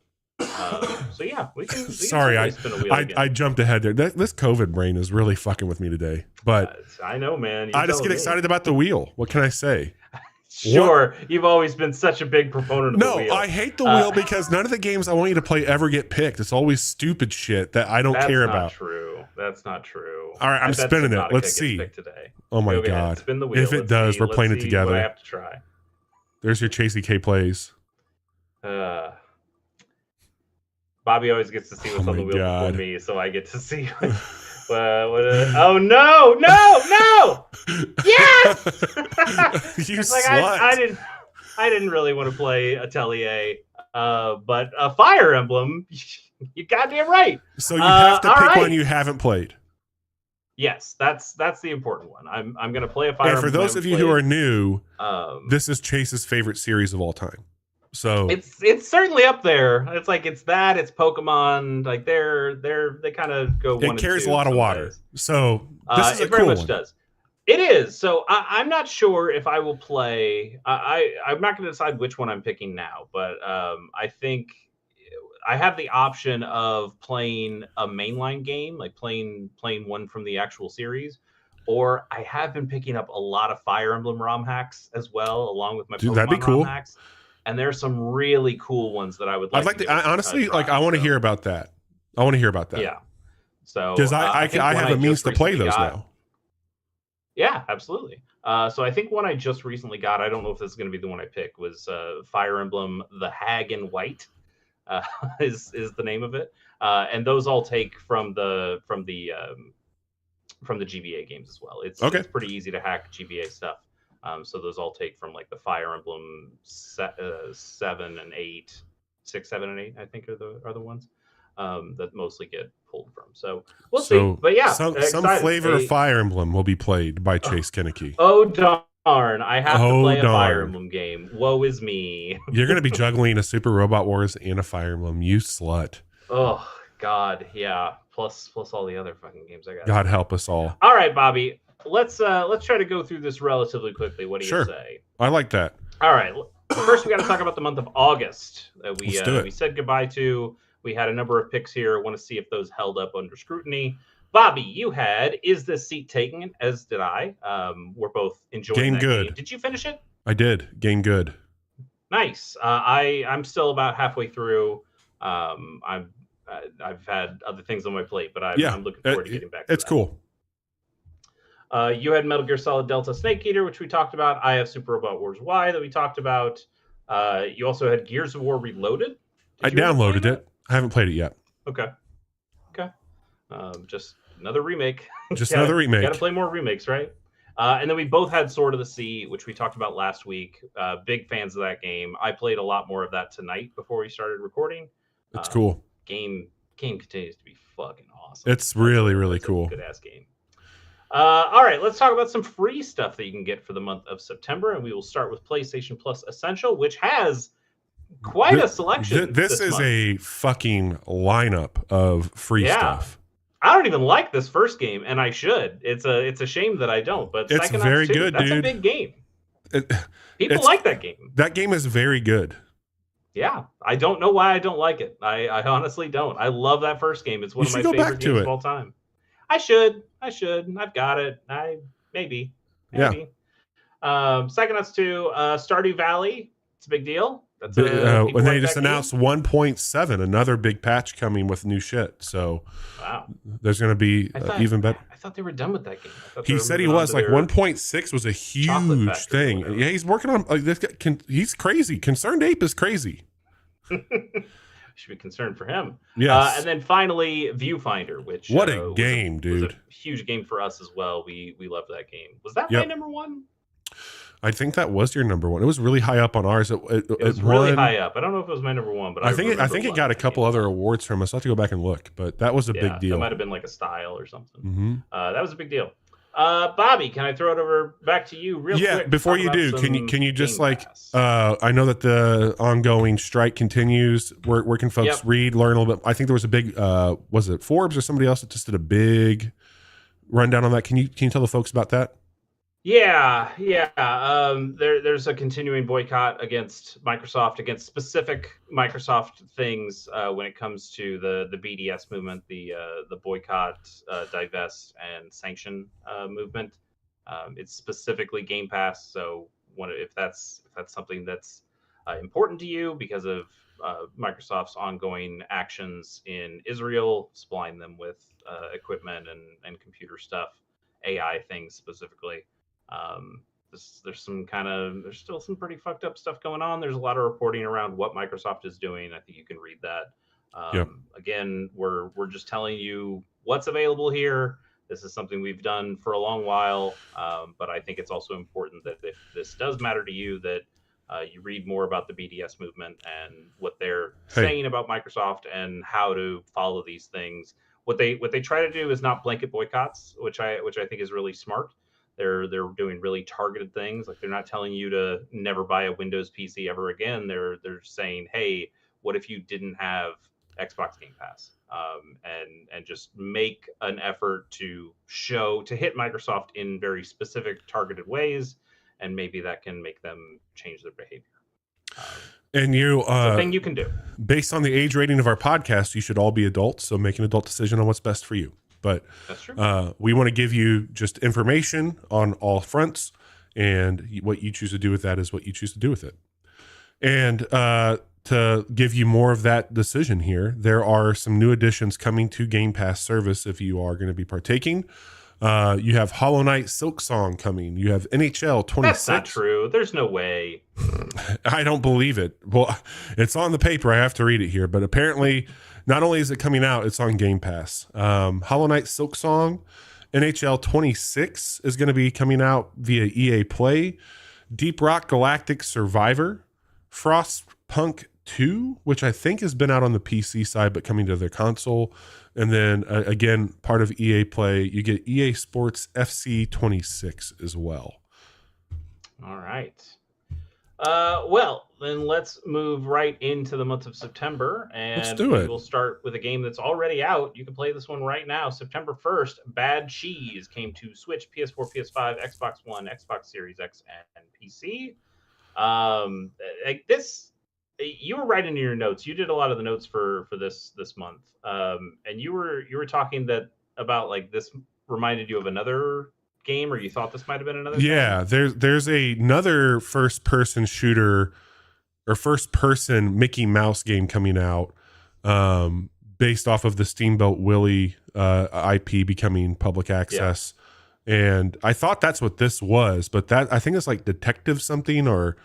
So yeah, we can Sorry, spin a wheel again. I jumped ahead there. This COVID brain is really fucking with me today. But I know, man. I just get excited about the wheel. What can I say? Sure, you've always been such a big proponent of the wheel. No, I hate the wheel because none of the games I want you to play ever get picked. It's always stupid shit that I don't care about. That's not true. All right, I'm spinning it. Let's see. Today. Oh my God. Spin the wheel. If it does, we're playing it together. What I have to try. There's your Chasey K plays. Bobby always gets to see what's on the wheel before me, so I get to see oh no! Yes! You it's like slut. I didn't really want to play Atelier, but Fire Emblem, you goddamn right. So you have to pick one you haven't played. Yes, that's the important one. I'm gonna play a Fire Emblem. And for those of you who are new, this is Chase's favorite series of all time. So it's certainly up there. It's like it's Pokemon. Like they kind of go. It carries a lot of water. So this is a very cool much one. Does. It is. So I'm not sure if I will play. I'm not going to decide which one I'm picking now, but I think I have the option of playing a mainline game, like playing one from the actual series, or I have been picking up a lot of Fire Emblem ROM hacks as well, along with my Pokemon that'd be cool. ROM hacks. And there's some really cool ones that I would like. I'd like to honestly, I want to hear about that. I want to hear about that. Yeah. So because I have a means to play those now. Yeah, absolutely. So I think one I just recently got, I don't know if this is going to be the one I pick, was Fire Emblem: The Hag in White, is the name of it. And those all take from the GBA games as well. It's pretty easy to hack GBA stuff. So those all take from like the Fire Emblem 7 and 8, 6, 7, and 8, I think are the ones. that mostly get pulled from. So we'll see. But yeah, some flavor of Fire Emblem will be played by Chase Kinnicky. Oh darn! I have to play a Fire Emblem game. Woe is me. You're going to be juggling a Super Robot Wars and a Fire Emblem. You slut. Oh God, yeah. Plus all the other fucking games I got. God help us all. All right, Bobby. Let's try to go through this relatively quickly. What do you say? I like that. All right. First, we got to talk about the month of August that we said goodbye to. We had a number of picks here. I want to see if those held up under scrutiny. Bobby, you had Is This Seat Taken? As did I. We're both enjoying that game. Did you finish it? I did. Game good. Nice. I'm still about halfway through. I've had other things on my plate, but I'm looking forward to getting back to It's cool. You had Metal Gear Solid Delta Snake Eater, which we talked about. I have Super Robot Wars Y that we talked about. You also had Gears of War Reloaded. I downloaded it. I haven't played it yet. Okay. Just another remake. Another remake. Got to play more remakes, right? And then we both had Sword of the Sea, which we talked about last week. Big fans of that game. I played a lot more of that tonight before we started recording. It's cool. Game continues to be fucking awesome. It's really cool. Good ass game. All right, let's talk about some free stuff that you can get for the month of September, and we will start with PlayStation Plus Essential, which has quite a selection. This is month. A fucking lineup of free stuff. I don't even like this first game, and I should. It's a shame that I don't. But it's very good, that's dude. a big game. People like that game. That game is very good. Yeah, I don't know why I don't like it. I honestly don't. I love that first game. It's one of my favorite games of all time. I should. I've got it. Maybe. Yeah. Psychonauts 2, Stardew Valley. It's a big deal. That's when they just announced 1.7, another big patch coming with new shit. So there's going to be even better. I thought they were done with that game. He said he was like 1.6 was a huge thing. Yeah, he's working on this guy. He's crazy. Concerned Ape is crazy. Should be concerned for him. Yes. And then finally, Viewfinder, which what a game, dude! Was a huge game for us as well. We loved that game. Was that my number one? I think that was your number one. It was really high up on ours. It was really high up. I don't know if it was my number one, but I think it got a couple other awards from us. I'll have to go back and look, but that was a big deal. That might have been like a style or something. Mm-hmm. That was a big deal. Bobby, can I throw it over back to you real quick? Yeah, before you do, can you just I know that the ongoing strike continues. Where can folks read, learn a little bit? I think there was a big was it Forbes or somebody else that just did a big rundown on that? Can you tell the folks about that? Yeah. There's a continuing boycott against Microsoft, against specific Microsoft things when it comes to the BDS movement, the boycott, divest, and sanction movement. It's specifically Game Pass. So if that's something that's important to you because of Microsoft's ongoing actions in Israel, supplying them with equipment and computer stuff, AI things specifically. There's still some pretty fucked up stuff going on. There's a lot of reporting around what Microsoft is doing. I think you can read that. Again, we're just telling you what's available here. This is something we've done for a long while, but I think it's also important that if this does matter to you, that you read more about the BDS movement and what they're saying about Microsoft and how to follow these things. What they try to do is not blanket boycotts, which I think is really smart. They're doing really targeted things. Like, they're not telling you to never buy a Windows PC ever again. They're saying, hey, what if you didn't have Xbox Game Pass? And just make an effort to hit Microsoft in very specific targeted ways, and maybe that can make them change their behavior. And it's a thing you can do. Based on the age rating of our podcast, you should all be adults, so make an adult decision on what's best for you. But that's true. We want to give you just information on all fronts, and what you choose to do with that is what you choose to do with it. And to give you more of that decision here, there are some new additions coming to Game Pass service if you are going to be partaking. You have Hollow Knight Silksong coming. You have NHL 26. That's not true. There's no way. I don't believe it. Well, it's on the paper. I have to read it here. But apparently, not only is it coming out, it's on Game Pass. Hollow Knight Silksong, NHL 26 is going to be coming out via EA Play. Deep Rock Galactic Survivor, Frostpunk 2, which I think has been out on the PC side, but coming to their console. And then again, part of EA Play, you get EA Sports FC 26 as well. All right. Well, then let's move right into the month of September, and we will start with a game that's already out. You can play this one right now. September 1st, Bad Cheese came to Switch, PS4, PS5, Xbox One, Xbox Series X, and PC. Like this, you were writing in your notes. You did a lot of the notes for this month, and you were talking about like this reminded you of another game, or you thought this might have been another thing? There's another first person shooter or first person Mickey Mouse game coming out, based off of the Steamboat Willie IP becoming public access. And I thought that's what this was, but that I think it's like detective something, or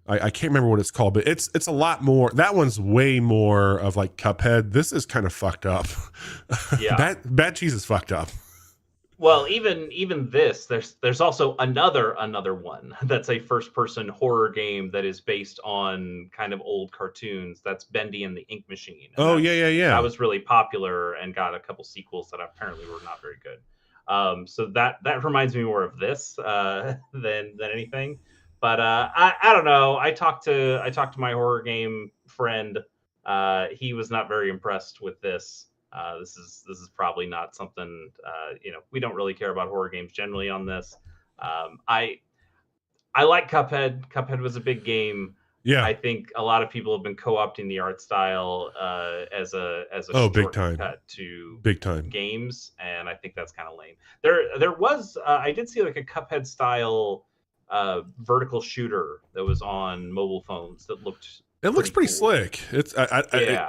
I can't remember what it's called, but it's a lot more. That one's way more of like Cuphead. This is kind of fucked up. Yeah. Bad Cheese is fucked up. Well, even this, there's also another one that's a first person horror game that is based on kind of old cartoons. That's Bendy and the Ink Machine. Oh yeah. That was really popular and got a couple sequels that apparently were not very good. So that reminds me more of this than anything. But I don't know. I talked to my horror game friend. He was not very impressed with this. This is probably not something, we don't really care about horror games generally on this. I like Cuphead. Cuphead was a big game. Yeah, I think a lot of people have been co-opting the art style as a shortcut to big time games, and I think that's kind of lame. There was I did see like a Cuphead style vertical shooter that was on mobile phones that looked. It looks pretty cool. Slick. It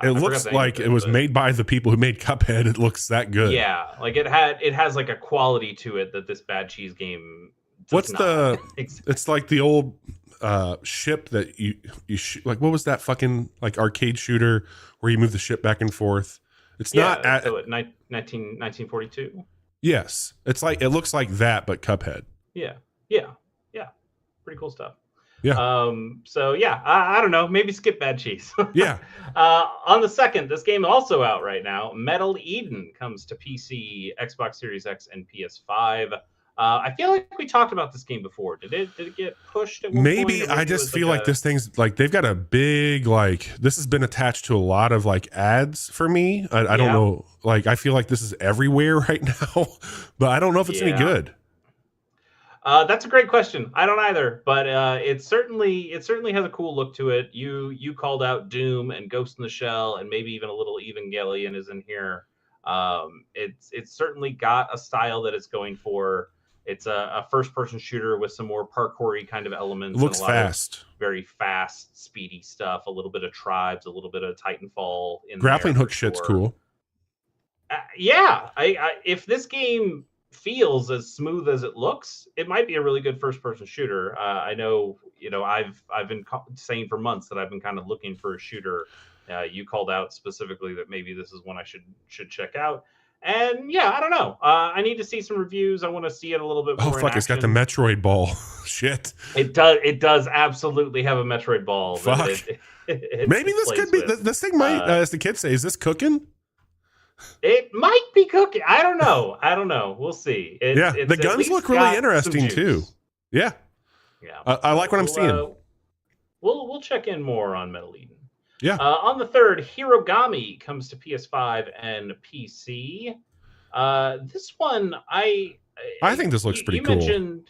looks like it was made by the people who made Cuphead. It looks that good. Yeah, like it has like a quality to it that this Bad Cheese game. What's not. It's like the old ship that you like. What was that fucking like arcade shooter where you move the ship back and forth? It's not at 1942. Yes, it's like it looks like that, but Cuphead. Yeah, pretty cool stuff. Yeah. So yeah, I don't know. Maybe skip Bad Cheese. Yeah. On the 2nd, this game is also out right now. Metal Eden comes to PC, Xbox Series X, and PS5. I feel like we talked about this game before. Did it get pushed at one maybe point? I just feel like this thing's like they've got a big like this has been attached to a lot of like ads for me. I don't know. Like I feel like this is everywhere right now, but I don't know if it's any good. That's a great question. I don't either, but it certainly has a cool look to it. You called out Doom and Ghost in the Shell, and maybe even a little Evangelion is in here. It's certainly got a style that it's going for. It's a first person shooter with some more parkour-y kind of elements. It looks fast, very fast, speedy stuff. A little bit of Tribes, a little bit of Titanfall. Grappling hook shit's cool. Yeah, if this game feels as smooth as it looks, it might be a really good first-person shooter. I know, I've been saying for months that I've been kind of looking for a shooter. You called out specifically that maybe this is one I should check out. And yeah, I don't know. I need to see some reviews. I want to see it a little bit more. Oh fuck! It's got the Metroid ball. Shit. It does. It does absolutely have a Metroid ball. Fuck. Maybe this could be. This thing might, as the kids say, is this cooking? It might be cooking. I don't know. We'll see. The guns look really interesting too. Yeah. I like what I'm seeing. We'll check in more on Metal Eden. Yeah. On the 3rd, Hirogami comes to PS5 and PC. This one, I think this looks pretty cool. You mentioned,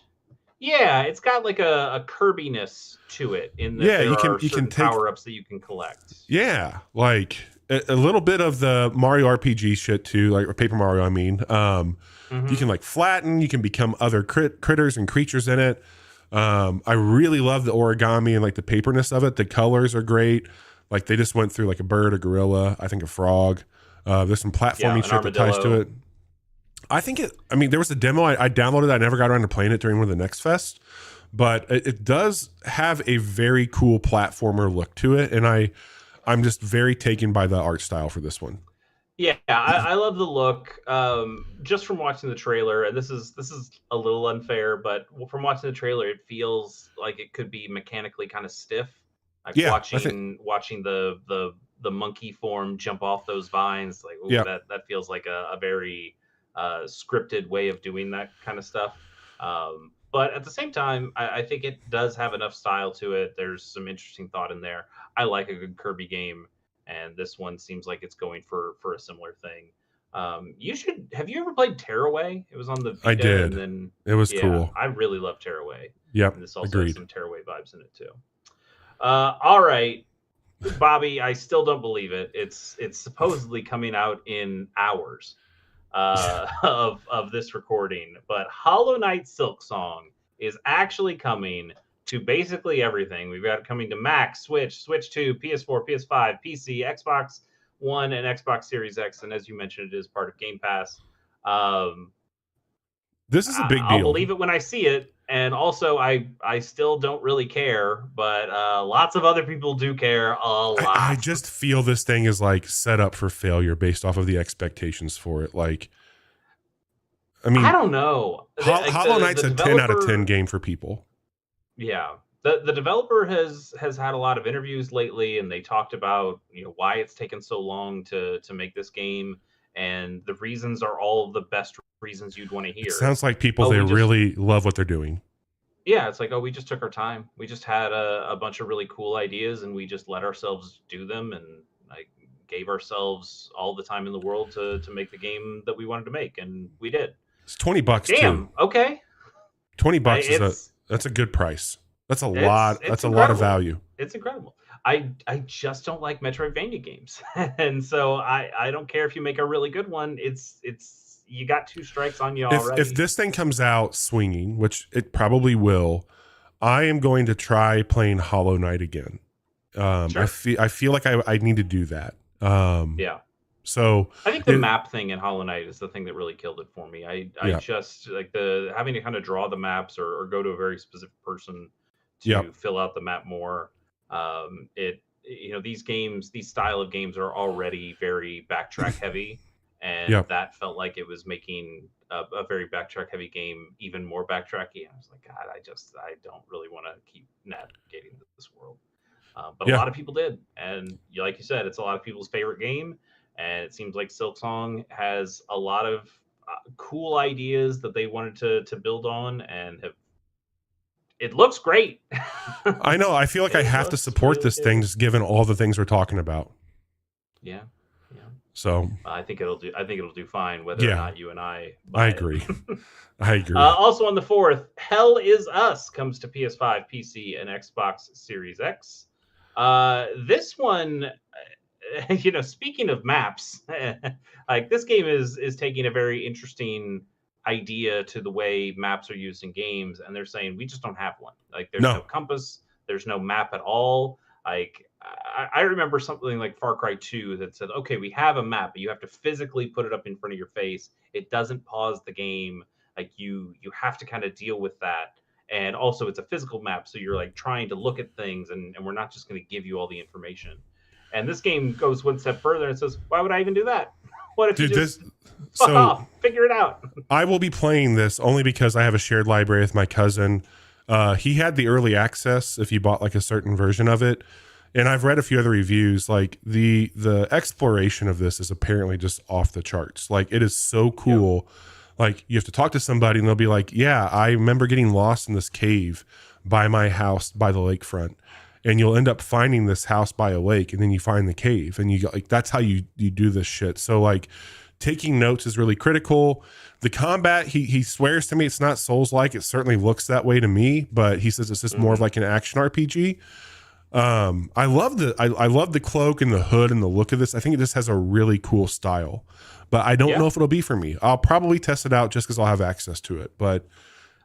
it's got like a Kirby-ness to it. In that you can take power-ups that you can collect. Yeah, like a little bit of the Mario RPG shit too, like Paper Mario. I mean, you can like flatten. You can become other critters and creatures in it. I really love the origami and like the paperness of it. The colors are great. Like they just went through like a bird, a gorilla, I think a frog. There's some platforming shit that ties to it. There was a demo I downloaded. I never got around to playing it during one of the Next Fest, but it does have a very cool platformer look to it. And I'm just very taken by the art style for this one. Yeah, I love the look. Just from watching the trailer, and this is a little unfair, but from watching the trailer, it feels like it could be mechanically kind of stiff. Like Yeah, I think. watching the monkey form jump off those vines, like, ooh, Yeah, that feels like a very scripted way of doing that kind of stuff. But at the same time, I think it does have enough style to it. There's some interesting thought in there. I like a good Kirby game, and this one seems like it's going for a similar thing. You should have you ever played Tearaway? It was on the I Vita, and did. then It was yeah, cool. I really love Tearaway, Yep, and this also has agreed. some Tearaway vibes in it too. All right, Bobby, I still don't believe it. It's supposedly coming out in hours of this recording, but Hollow Knight Silk Song is actually coming to basically everything. We've got it coming to Mac, Switch, Switch 2, PS4, PS5, PC, Xbox One, and Xbox Series X. And as you mentioned, it is part of Game Pass. Um, This is a big I'll deal. believe it when I see it. And also, I still don't really care, but lots of other people do care a I lot. just feel this thing is like set up for failure based off of the expectations for it. Like, I I mean, don't know. Like Hollow the Knight's a 10 out of 10 developer, game for people. yeah, the developer has had a lot of interviews lately, and they talked about why it's taken so long to make this game, and the reasons are all of the best reasons you'd want to It hear. sounds like people, Oh, they we just really love what they're doing. yeah, it's like, oh, we just took our time. We just had a bunch of really cool ideas, and we just let ourselves do them, and like gave ourselves all the time in the world to make the game that we wanted to make, and we did. It's $20 too. Damn. Okay. 20 bucks is It's that's a good price. That's a it's lot. it's That's a lot of incredible. value. It's incredible. I just don't like Metroidvania games, and so I don't care if you make a really good one. It's you got two strikes on you If already. this thing comes out swinging, which it probably will, I am going to try playing Hollow Knight again. Sure. I feel like I need to do that. Um, Yeah. so I think the it, map thing in Hollow Knight is the thing that really killed it for me. I yeah, just like the having to kind of draw the maps or go to a very specific person yeah, to fill out the map more. It these games, these style of games are already very backtrack heavy, and yeah, that felt like it was making a very backtrack heavy game even more backtracky. I was like, God, I don't really want to keep navigating this world. But a yeah. lot of people did, and like you said, it's a lot of people's favorite game. And it seems like Silksong has a lot of cool ideas that they wanted to build on, and have. It looks great. I know. I feel like I It have to looks support really this thing, good. just given all the things we're talking about. Yeah, yeah. So I think it'll do. I think it'll do fine, whether or yeah, not you and I I buy it. agree. I agree. Also on the 4th, Hell Is Us comes to PS5, PC, and Xbox Series X. This one, speaking of maps, like this game is taking a very interesting idea to the way maps are used in games, and they're saying we just don't have one. Like there's no No, compass, there's no map at all. Like I remember something like Far Cry 2 that said, okay, we have a map, but you have to physically put it up in front of your face. It doesn't pause the game. Like you have to kind of deal with that. And also it's a physical map, so you're like trying to look at things, and we're not just going to give you all the information. And this game goes one step further and says, why would I even do that? What if you dude. This just fuck so off, figure it out? I will be playing this only because I have a shared library with my cousin. He had the early access if you bought like a certain version of it. And I've read a few other reviews. Like the exploration of this is apparently just off the charts. Like it is so Yep. cool. Like you have to talk to somebody and they'll be like, yeah, I remember getting lost in this cave by my house by the lakefront. And you'll end up finding this house by a lake, and then you find the cave, and you go, like that's how you do this shit. So like taking notes is really critical. The combat, he swears to me it's not Souls like. It certainly looks that way to me, but he says it's just more of like an action RPG. I love I love the cloak and the hood and the look of this. I think it just has a really cool style, but I don't Yeah. know if it'll be for me. I'll probably test it out just because I'll have access to it. But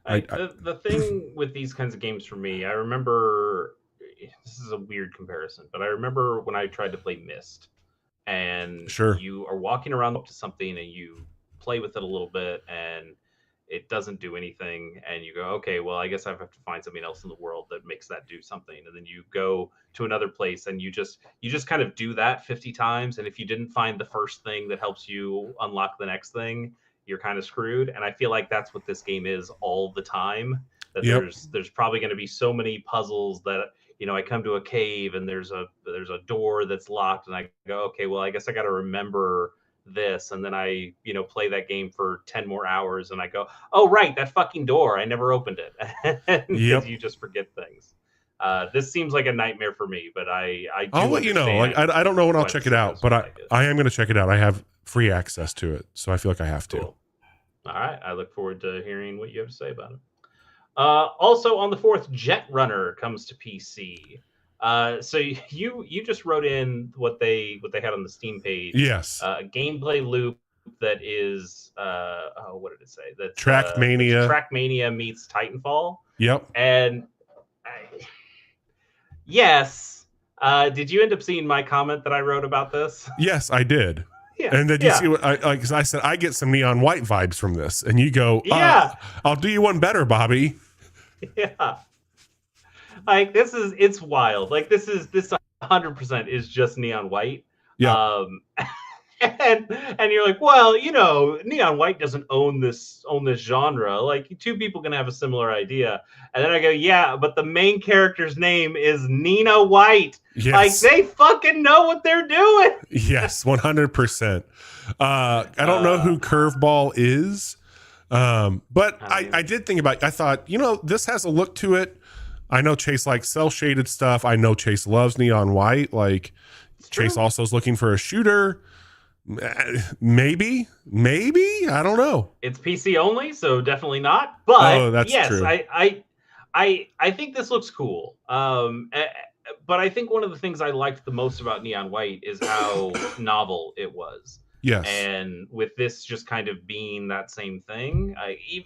The thing with these kinds of games for me, I remember this is a weird comparison, but I remember when I tried to play Myst, and sure, you are walking around up to something and you play with it a little bit, and it doesn't do anything, and you go, okay, well, I guess I have to find something else in the world that makes that do something. And then you go to another place, and you just kind of do that 50 times, and if you didn't find the first thing that helps you unlock the next thing, you're kind of screwed. And I feel like that's what this game is all the time, that yep, there's probably going to be so many puzzles that I come to a cave and there's a door that's locked, and I go, okay, well, I guess I got to remember this, and then I play that game for 10 more hours, and I go, oh right, that fucking door, I never opened it, because you just forget things. This seems like a nightmare for me, but I do I'll let you know. Like I don't know when I'll check it out, but I am going to check it out. I have free access to it, so I feel like I have to. Cool. All right, I look forward to hearing what you have to say about it. Also on the 4th, Jet Runner comes to PC. So you just wrote in what they had on the Steam page. Yes. A gameplay loop that is what did it say? That's Trackmania. Trackmania meets Titanfall. Yep. And yes. Did you end up seeing my comment that I wrote about this? Yes, I did. Yeah. And did you see what I said? I get some Neon White vibes from this, and you go, yeah, I'll do you one better, Bobby. Yeah. Like it's wild. Like this 100% is just Neon White. Yeah. And you're like, well, Neon White doesn't own this genre. Like, two people can have a similar idea. And then I go, yeah, but the main character's name is Nina White. Yes. Like, they fucking know what they're doing. Yes, 100%. I don't know who Curveball is, but I did think about it. I thought, this has a look to it. I know Chase likes cel-shaded stuff. I know Chase loves Neon White. Like, Chase also is looking for a shooter. Maybe I don't know. It's PC only, so definitely not. But that's yes, true. I think this looks cool. But I think one of the things I liked the most about Neon White is how novel it was. Yes. And with this just kind of being that same thing,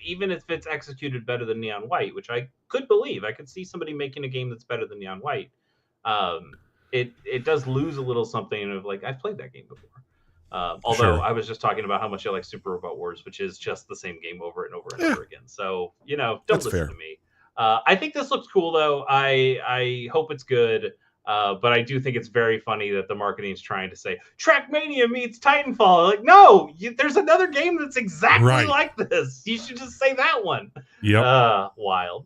even if it's executed better than Neon White, which I could believe, I could see somebody making a game that's better than Neon White. It does lose a little something of like, I've played that game before. Although I was just talking about how much I like Super Robot Wars, which is just the same game over and over and over again. So, don't listen to me. I think this looks cool, though. I hope it's good. But I do think it's very funny that the marketing is trying to say Trackmania meets Titanfall. Like, no, there's another game that's exactly like this. You should just say that one. Yep. Wild.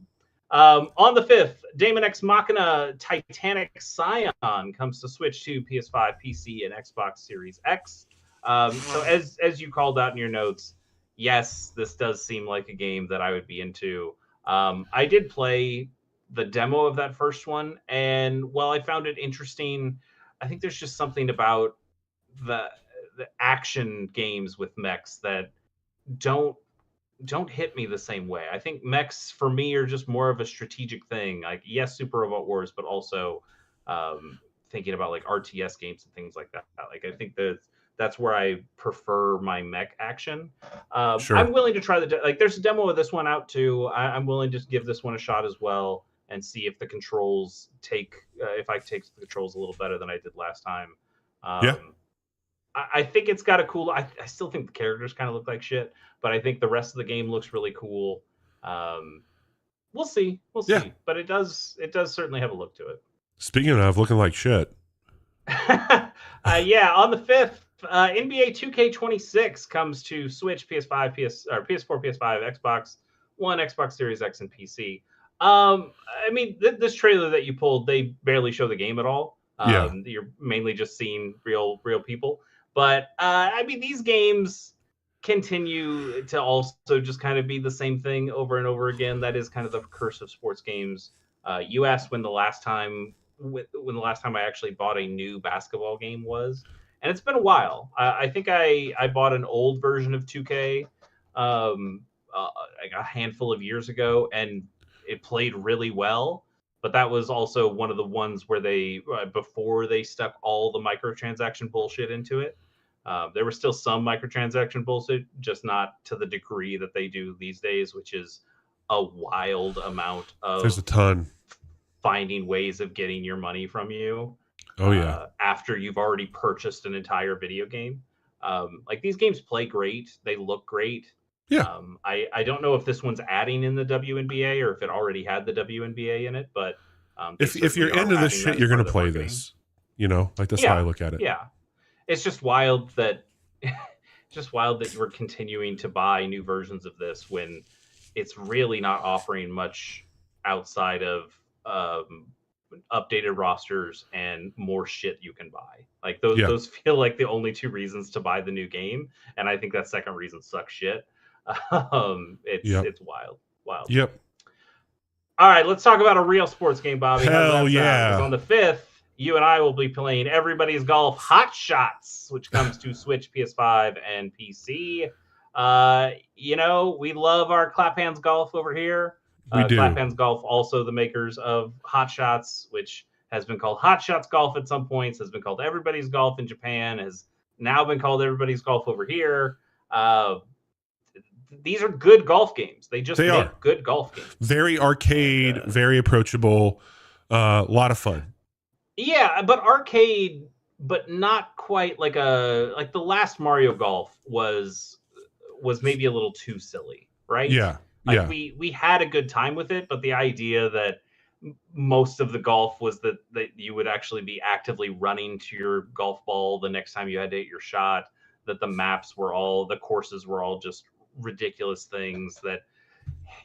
On the 5th, Daemon X Machina Titanic Scion comes to Switch 2, PS5, PC, and Xbox Series X. So as you called out in your notes, yes, this does seem like a game that I would be into. I did play the demo of that first one, and while I found it interesting, I think there's just something about the action games with mechs that don't hit me the same way. I think mechs for me are just more of a strategic thing. Like, yes, Super Robot Wars, but also thinking about like RTS games and things like that. Like, I think that's where I prefer my mech action. I'm willing to try there's a demo of this one out too. I'm willing to give this one a shot as well and see if the controls if I take the controls a little better than I did last time. I think it's got a cool. I still think the characters kind of look like shit, but I think the rest of the game looks really cool. We'll see. But it does certainly have a look to it. Speaking of looking like shit. On the 5th, NBA 2K26 comes to Switch, PS5, PS4, PS5, Xbox One, Xbox Series X, and PC. I mean, this trailer that you pulled, they barely show the game at all. You're mainly just seeing real people. But I mean, these games continue to also just kind of be the same thing over and over again. That is kind of the curse of sports games. You asked when the last time I actually bought a new basketball game was, and it's been a while. I think I bought an old version of 2K like a handful of years ago, and it played really well. But that was also one of the ones where they, before they stuck all the microtransaction bullshit into it. There was still some microtransaction bullshit, just not to the degree that they do these days, which is a wild amount of. There's a ton. Finding ways of getting your money from you. Oh yeah. After you've already purchased an entire video game. Like, these games play great. They look great. Yeah. I don't know if this one's adding in the WNBA or if it already had the WNBA in it, but if you're into this shit, you're going to play this. Like, that's how I look at it. Yeah. It's just wild that you're continuing to buy new versions of this when it's really not offering much outside of updated rosters and more shit you can buy. Like those feel like the only two reasons to buy the new game, and I think that second reason sucks shit. It's wild. Yep. All right, let's talk about a real sports game, Bobby. Hell How's that sound? yeah! Because on the 5th, you and I will be playing Everybody's Golf Hot Shots, which comes to Switch, PS5, and PC. We love our Clap Hands Golf over here. We do. Clap Hands Golf, also the makers of Hot Shots, which has been called Hot Shots Golf at some points, has been called Everybody's Golf in Japan, has now been called Everybody's Golf over here. These are good golf games. They make good golf games. Very arcade, very approachable, a lot of fun. Yeah, but arcade, but not quite like the last Mario Golf was maybe a little too silly, right? Yeah. Like we had a good time with it, but the idea that most of the golf was that you would actually be actively running to your golf ball the next time you had to hit your shot, that the courses were all just ridiculous things, that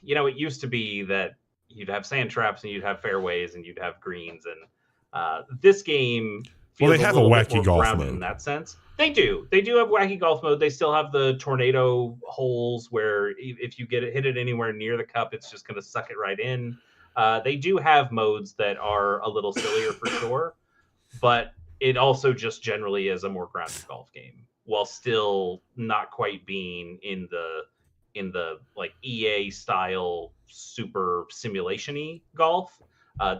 it used to be that you'd have sand traps and you'd have fairways and you'd have greens, and this game feels they have a wacky golf mode in that sense. They do have wacky golf mode. They still have the tornado holes where if you hit it anywhere near the cup, it's just going to suck it right in. They do have modes that are a little sillier for sure, but it also just generally is a more grounded golf game, while still not quite being in the like EA style super simulation-y golf.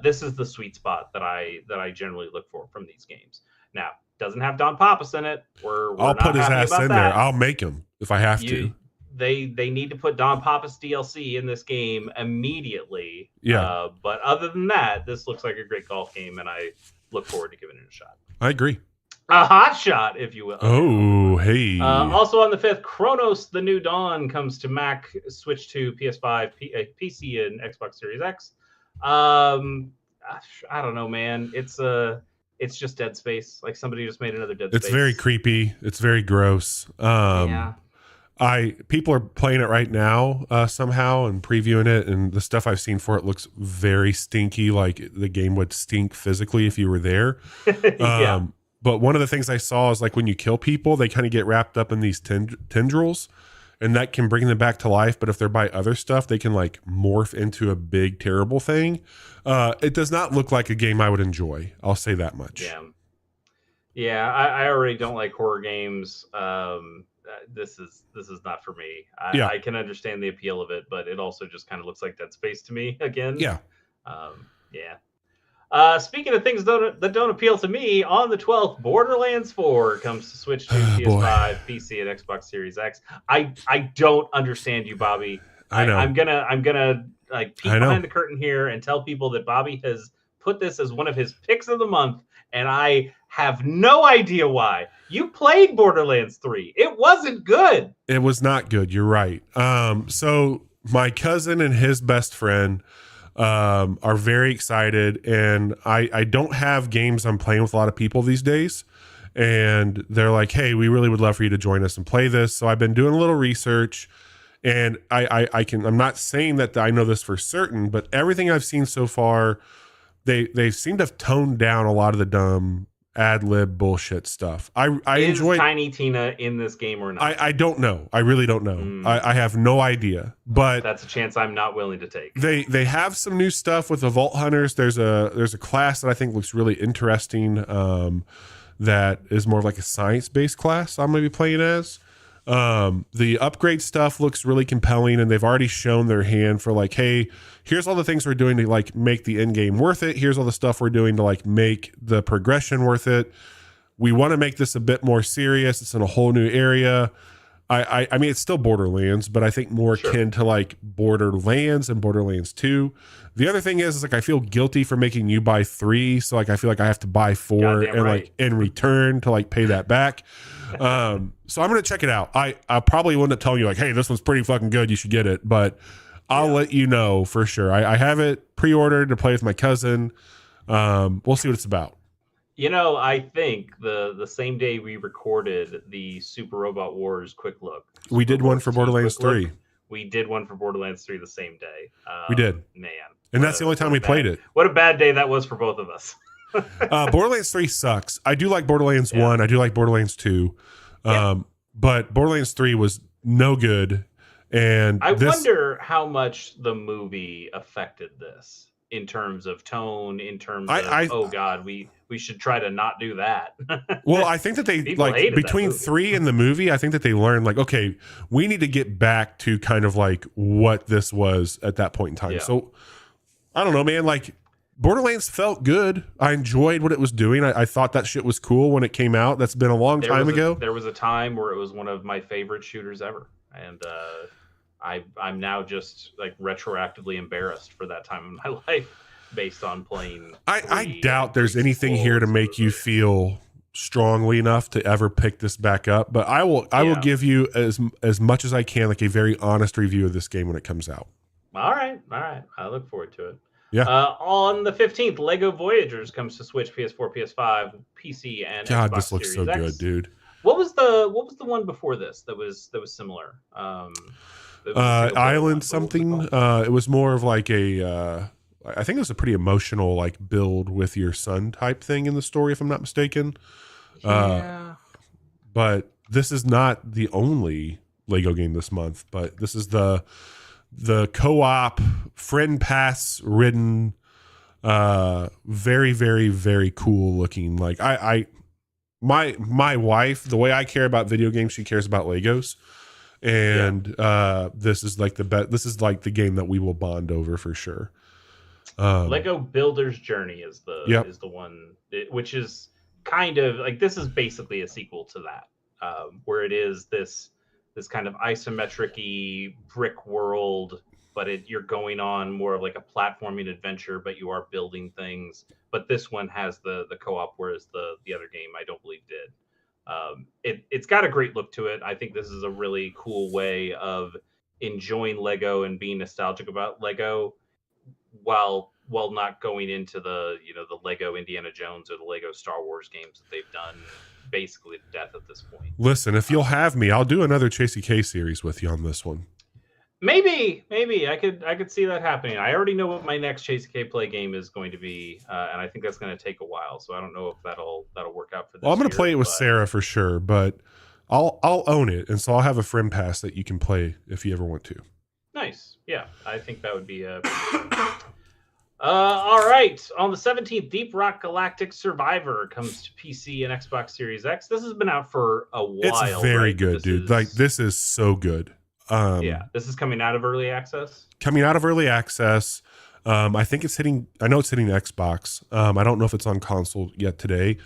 This is the sweet spot that I generally look for from these games. Now, doesn't have Don Pappas in it. I'll put his ass in there. I'll make him if I have to. They need to put Don Pappas DLC in this game immediately. Yeah. But other than that, this looks like a great golf game, and I look forward to giving it a shot. I agree. A hot shot, if you will. Oh, hey. Also on the 5th, Chronos: The New Dawn comes to Mac, Switch 2, PS5, PC, and Xbox Series X. I don't know, man. It's just Dead Space. Like somebody just made another Dead Space. It's very creepy. It's very gross. Yeah. People are playing it right now somehow and previewing it, and the stuff I've seen for it looks very stinky. Like the game would stink physically if you were there. Yeah. But one of the things I saw is like when you kill people, they kind of get wrapped up in these tendrils, and that can bring them back to life. But if they're by other stuff, they can like morph into a big, terrible thing. It does not look like a game I would enjoy. I'll say that much. Yeah. I already don't like horror games. This is not for me. I can understand the appeal of it, but it also just kind of looks like Dead Space to me again. Yeah. Speaking of things that don't appeal to me, on the 12th, Borderlands 4 comes to Switch 2, PS5, PC, and Xbox Series X. I don't understand you, Bobby. I know. I'm gonna like peek behind the curtain here and tell people that Bobby has put this as one of his picks of the month, and I have no idea why. You played Borderlands 3. It wasn't good. It was not good. You're right. So my cousin and his best friend are very excited, and I don't have games I'm playing with a lot of people these days, and they're like, hey, we really would love for you to join us and play this. So I've been doing a little research, and I'm not saying that I know this for certain, but everything I've seen so far, they seem to have toned down a lot of the dumb ad lib bullshit stuff. I enjoyed Tiny Tina in this game or not. I don't know. I really don't know. I have no idea. But that's a chance I'm not willing to take. They have some new stuff with the Vault Hunters. There's a class that I think looks really interesting. That is more of like a science-based class I'm gonna be playing as. The upgrade stuff looks really compelling, and they've already shown their hand for like, hey, here's all the things we're doing to like make the end game worth it. Here's all the stuff we're doing to like make the progression worth it. We want to make this a bit more serious. It's in a whole new area. I mean, it's still Borderlands, but I think more akin to like Borderlands and Borderlands 2. The other thing is like I feel guilty for making you buy 3, so like I feel like I have to buy 4 and like in return to like pay that back. So I'm gonna check it out. I probably wouldn't tell you like, hey, this one's pretty fucking good, you should get it, but I'll let you know for sure. I have it pre-ordered to play with my cousin. We'll see what it's about. I think the same day we recorded the Super Robot Wars quick look. We did one for Borderlands 3. We did one for Borderlands 3 the same day. We did, man, and that's the only time we played it. What a bad day that was for both of us. Borderlands 3 sucks. I do like Borderlands 1. I do like Borderlands 2. But Borderlands 3 was no good. And I wonder how much the movie affected this in terms of tone, in terms of, oh God, we should try to not do that. Well, I think that they like between 3 and the movie, I think that they learned like, okay, we need to get back to kind of like what this was at that point in time. So I don't know, man, like Borderlands felt good. I enjoyed what it was doing. I thought that shit was cool when it came out. That's been a long time ago. There was a time where it was one of my favorite shooters ever. And I'm now just like retroactively embarrassed for that time in my life based on playing. I doubt there's anything here to make you feel strongly enough to ever pick this back up, but I will give you as much as I can, like a very honest review of this game when it comes out. All right. I look forward to it. Yeah. On the 15th, Lego Voyagers comes to Switch, PS4, PS5, PC, and God, Xbox this looks Series so X. good, dude. What was the one before this that was similar? Island something. It was more of like a I think it was a pretty emotional like build with your son type thing in the story, if I'm not mistaken. But this is not the only Lego game this month, but this is the co-op friend pass ridden very, very, very cool looking. Like my wife, the way I care about video games, she cares about Legos. And this is like this is like the game that we will bond over for sure. Lego Builder's Journey is the one, which is kind of like, this is basically a sequel to that, where it is this kind of isometric-y brick world, but you're going on more of like a platforming adventure, but you are building things. But this one has the co-op, whereas the other game I don't believe did. It's got a great look to it. I think this is a really cool way of enjoying Lego and being nostalgic about Lego while not going into the Lego Indiana Jones or the Lego Star Wars games that they've done basically to death at this point. Listen, if you'll have me, I'll do another Chasey K series with you on this one. Maybe I could see that happening. I already know what my next Chasey K play game is going to be, and I think that's going to take a while. So I don't know if that'll work out for this. Well, I'm going to play it with Sarah for sure, but I'll own it, and so I'll have a friend pass that you can play if you ever want to. Nice, yeah, I think that would be a. All right, on the 17th, Deep Rock Galactic Survivor comes to PC and Xbox Series X. This has been out for a while. It's very good, dude. Like, this is so good. This is coming out of early access. I think it's hitting. I know it's hitting Xbox. I don't know if it's on console yet today.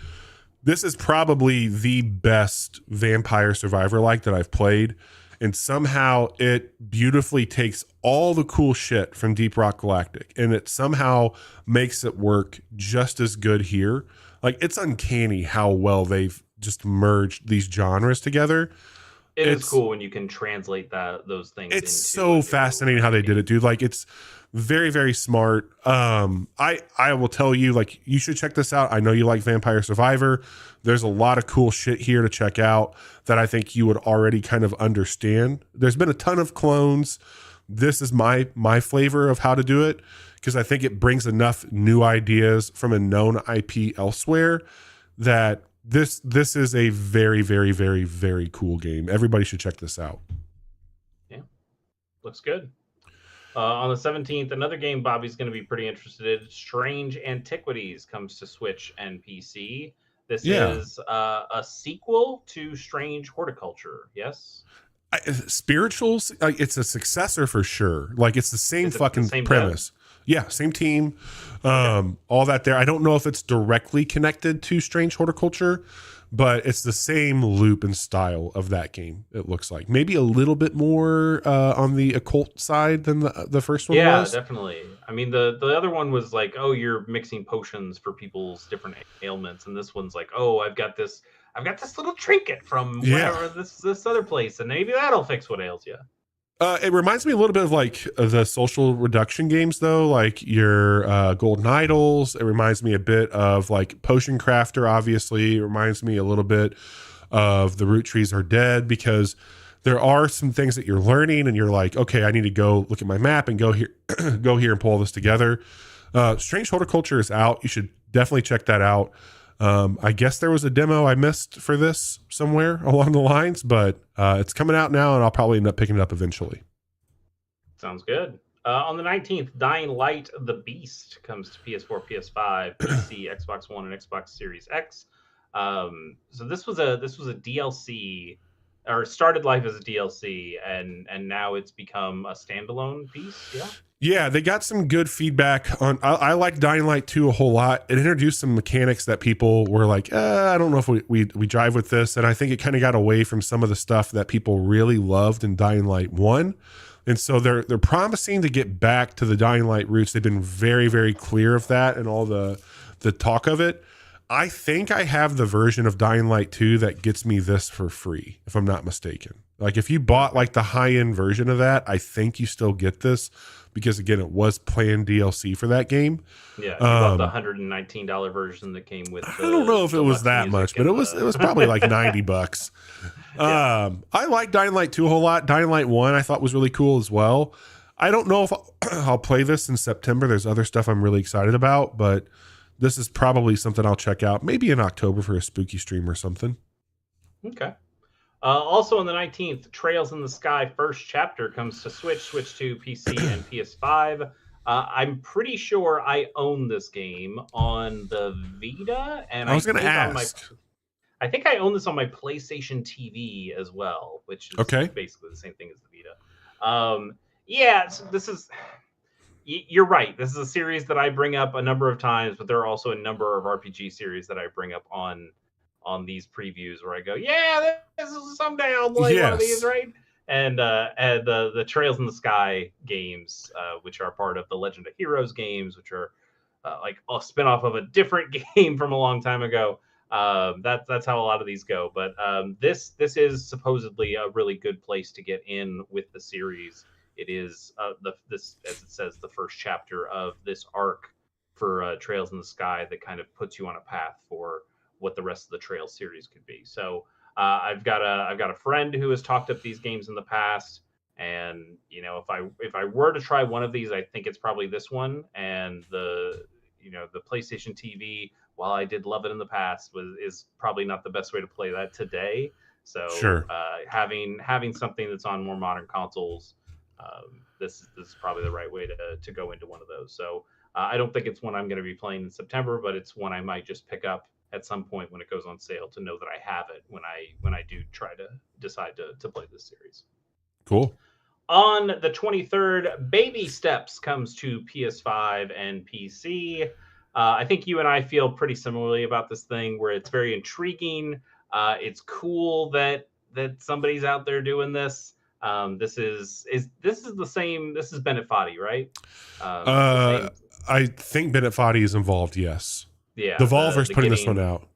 This is probably the best vampire survivor like that I've played, and somehow it beautifully takes all the cool shit from Deep Rock Galactic, and it somehow makes it work just as good here. Like, it's uncanny how well they've just merged these genres together. It's cool when you can translate those things. It's so fascinating how they did it, dude. Like, it's very, very smart. I will tell you, like, you should check this out. I know you like Vampire Survivor. There's a lot of cool shit here to check out that I think you would already kind of understand. There's been a ton of clones. This is my flavor of how to do it, because I think it brings enough new ideas from a known IP elsewhere that this is a very, very, very, very cool game. Everybody should check this out. Yeah, looks good. On the 17th, another game Bobby's going to be pretty interested in, Strange Antiquities, comes to Switch and PC. This is a sequel to Strange Horticulture, yes? Spirituals, it's a successor for sure. Like, it's the same fucking premise. Dev? Yeah, same team. All that there. I don't know if it's directly connected to Strange Horticulture, but it's the same loop and style of that game, it looks like. Maybe a little bit more on the occult side than the first one was. Yeah, definitely. I mean, the other one was like, oh, you're mixing potions for people's different ailments, and this one's like, oh, I've got this little trinket from whatever this other place, and maybe that'll fix what ails you. It reminds me a little bit of like the social reduction games, though, like your Golden Idols. It reminds me a bit of like Potion Crafter, obviously. It reminds me a little bit of The Root Trees Are Dead, because there are some things that you're learning and you're like, okay, I need to go look at my map and go here, go here and pull this together. Strange Horticulture is out. You should definitely check that out. I guess there was a demo I missed for this somewhere along the lines, but it's coming out now and I'll probably end up picking it up eventually. Sounds good. On the 19th, Dying Light the Beast comes to PS4, PS5, PC, Xbox One, and Xbox Series X. So this was a DLC, or started life as a DLC, and now it's become a standalone piece. Yeah. Yeah, they got some good feedback on. I like Dying Light 2 a whole lot. It introduced some mechanics that people were like, I don't know if we drive with this. And I think it kind of got away from some of the stuff that people really loved in Dying Light 1. And so they're promising to get back to the Dying Light roots. They've been very, very clear of that and all the talk of it. I think I have the version of Dying Light 2 that gets me this for free, if I'm not mistaken. Like if you bought like the high-end version of that, I think you still get this because again, it was planned DLC for that game. Yeah, you bought the $119 version that came with. I don't know if it was that much, but it was probably like $90. Yeah. I like Dying Light 2 a whole lot. Dying Light 1 I thought was really cool as well. I don't know if I'll play this in September. There's other stuff I'm really excited about, but this is probably something I'll check out maybe in October for a spooky stream or something. Okay. Also on the 19th, Trails in the Sky First Chapter comes to Switch 2, PC, and PS5. I'm pretty sure I own this game on the Vita, and I was going to ask. I think I own this on my PlayStation TV as well, which is basically the same thing as the Vita. Yeah, so this is... You're right. This is a series that I bring up a number of times, but there are also a number of RPG series that I bring up on these previews where I go, yeah, this is someday I'll play one of these, right? And the Trails in the Sky games, which are part of the Legend of Heroes games, which are like a spinoff of a different game from a long time ago. That's how a lot of these go. But this is supposedly a really good place to get in with the series. It is this, as it says, the first chapter of this arc for Trails in the Sky that kind of puts you on a path for what the rest of the Trails series could be. So I've got a friend who has talked up these games in the past, and you know, if I were to try one of these, I think it's probably this one. And the PlayStation TV, while I did love it in the past, is probably not the best way to play that today. So sure. Having something that's on more modern consoles. This is probably the right way to go into one of those. So I don't think it's one I'm going to be playing in September, but it's one I might just pick up at some point when it goes on sale to know that I have it when I do try to decide to play this series. Cool. On the 23rd, Baby Steps comes to PS5 and PC. I think you and I feel pretty similarly about this thing, where it's very intriguing. It's cool that somebody's out there doing this. This is the same. This is Bennett Foddy, right? I think Bennett Foddy is involved. Yes. Yeah. Devolver's putting this one out.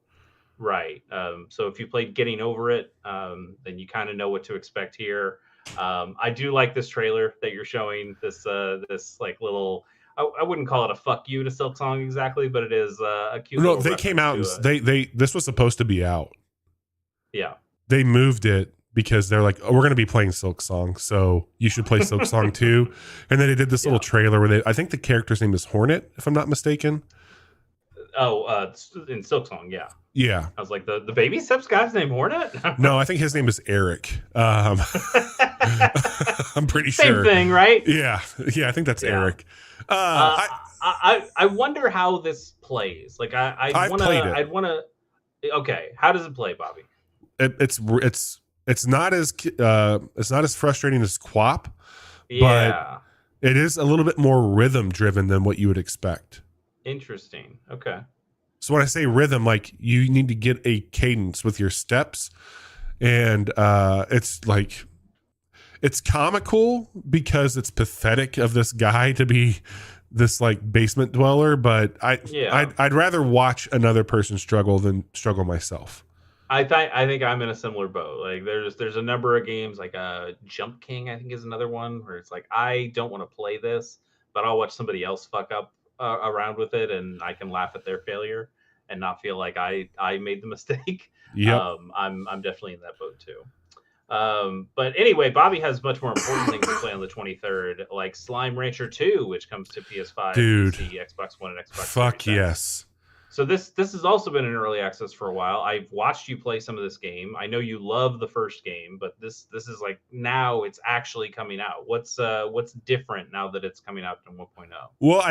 Right. So if you played Getting Over It, then you kind of know what to expect here. I do like this trailer that you're showing. This like little. I wouldn't call it a fuck you to Silksong exactly, but it is a cute. No, they came out. They this was supposed to be out. Yeah. They moved it because they're like, oh, we're going to be playing Silksong, so you should play Silksong too. And then they did this little trailer where I think the character's name is Hornet, if I'm not mistaken. Oh, in Silksong, yeah. Yeah. I was like, the Baby Steps guy's name Hornet? No, I think his name is Eric. I'm pretty sure. Same thing, right? Yeah. I think that's Eric. I wonder how this plays. Like, I'd want to. Okay, how does it play, Bobby? It's not as frustrating as QWOP, but it is a little bit more rhythm driven than what you would expect. Interesting. Okay. So when I say rhythm, like you need to get a cadence with your steps, and it's comical because it's pathetic of this guy to be this like basement dweller, but I'd rather watch another person struggle than struggle myself. I think I'm in a similar boat. Like there's a number of games, like Jump King, I think is another one where it's like, I don't want to play this, but I'll watch somebody else fuck up around with it, and I can laugh at their failure and not feel like I made the mistake. Yeah. I'm definitely in that boat too. But anyway, Bobby has much more important things to play on the 23rd, like Slime Rancher 2, which comes to PS5, Dude, PC, Xbox One, and Xbox fuck Series X. yes. So this has also been in early access for a while. I've watched you play some of this game. I know you love the first game, but this is like now it's actually coming out. What's different now that it's coming out in 1.0? Well,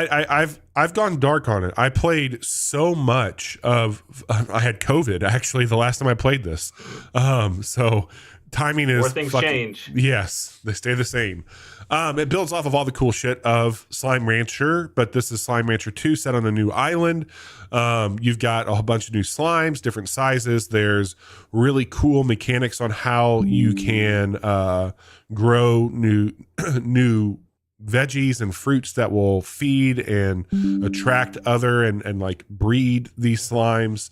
I've gone dark on it. I played so much of. I had COVID actually the last time I played this, so timing is or things change. Yes, they stay the same. It builds off of all the cool shit of Slime Rancher, but this is Slime Rancher 2 set on a new island. You've got a bunch of new slimes, different sizes. There's really cool mechanics on how you can grow new veggies and fruits that will feed and attract other and like breed these slimes.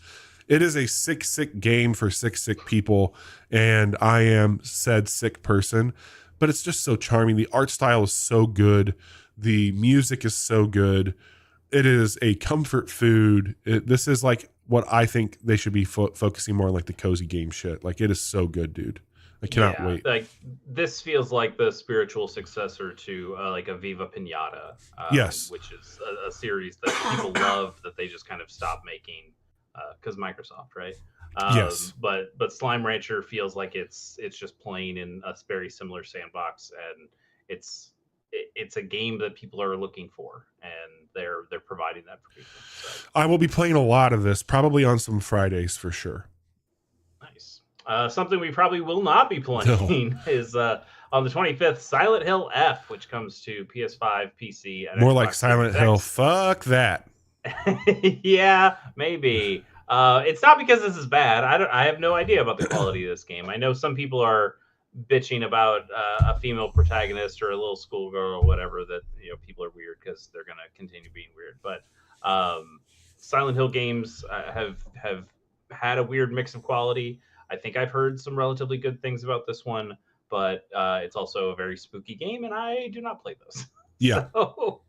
It is a sick game for sick people, and I am said sick person, but it's just so charming. The art style is so good. The music is so good. It is a comfort food. This is like what I think they should be focusing more on, like the cozy game shit. Like, it is so good, dude. I cannot wait. Like, this feels like the spiritual successor to like a Viva Pinata, yes, which is a series that people love that they just kind of stopped making because Microsoft, right? Yes. But Slime Rancher feels like it's just playing in a very similar sandbox, and it's a game that people are looking for, and they're providing that for people. So. I will be playing a lot of this, probably on some Fridays for sure. Nice. Something we probably will not be playing is on the 25th, Silent Hill F, which comes to PS5, PC, and more Xbox like Silent Hill. Fuck that. Yeah, maybe. It's not because this is bad. I have no idea about the quality of this game. I know some people are bitching about a female protagonist or a little schoolgirl or whatever, that people are weird because they're gonna continue being weird. But Silent Hill games have had a weird mix of quality. I think I've heard some relatively good things about this one, but it's also a very spooky game, and I do not play those. Yeah. So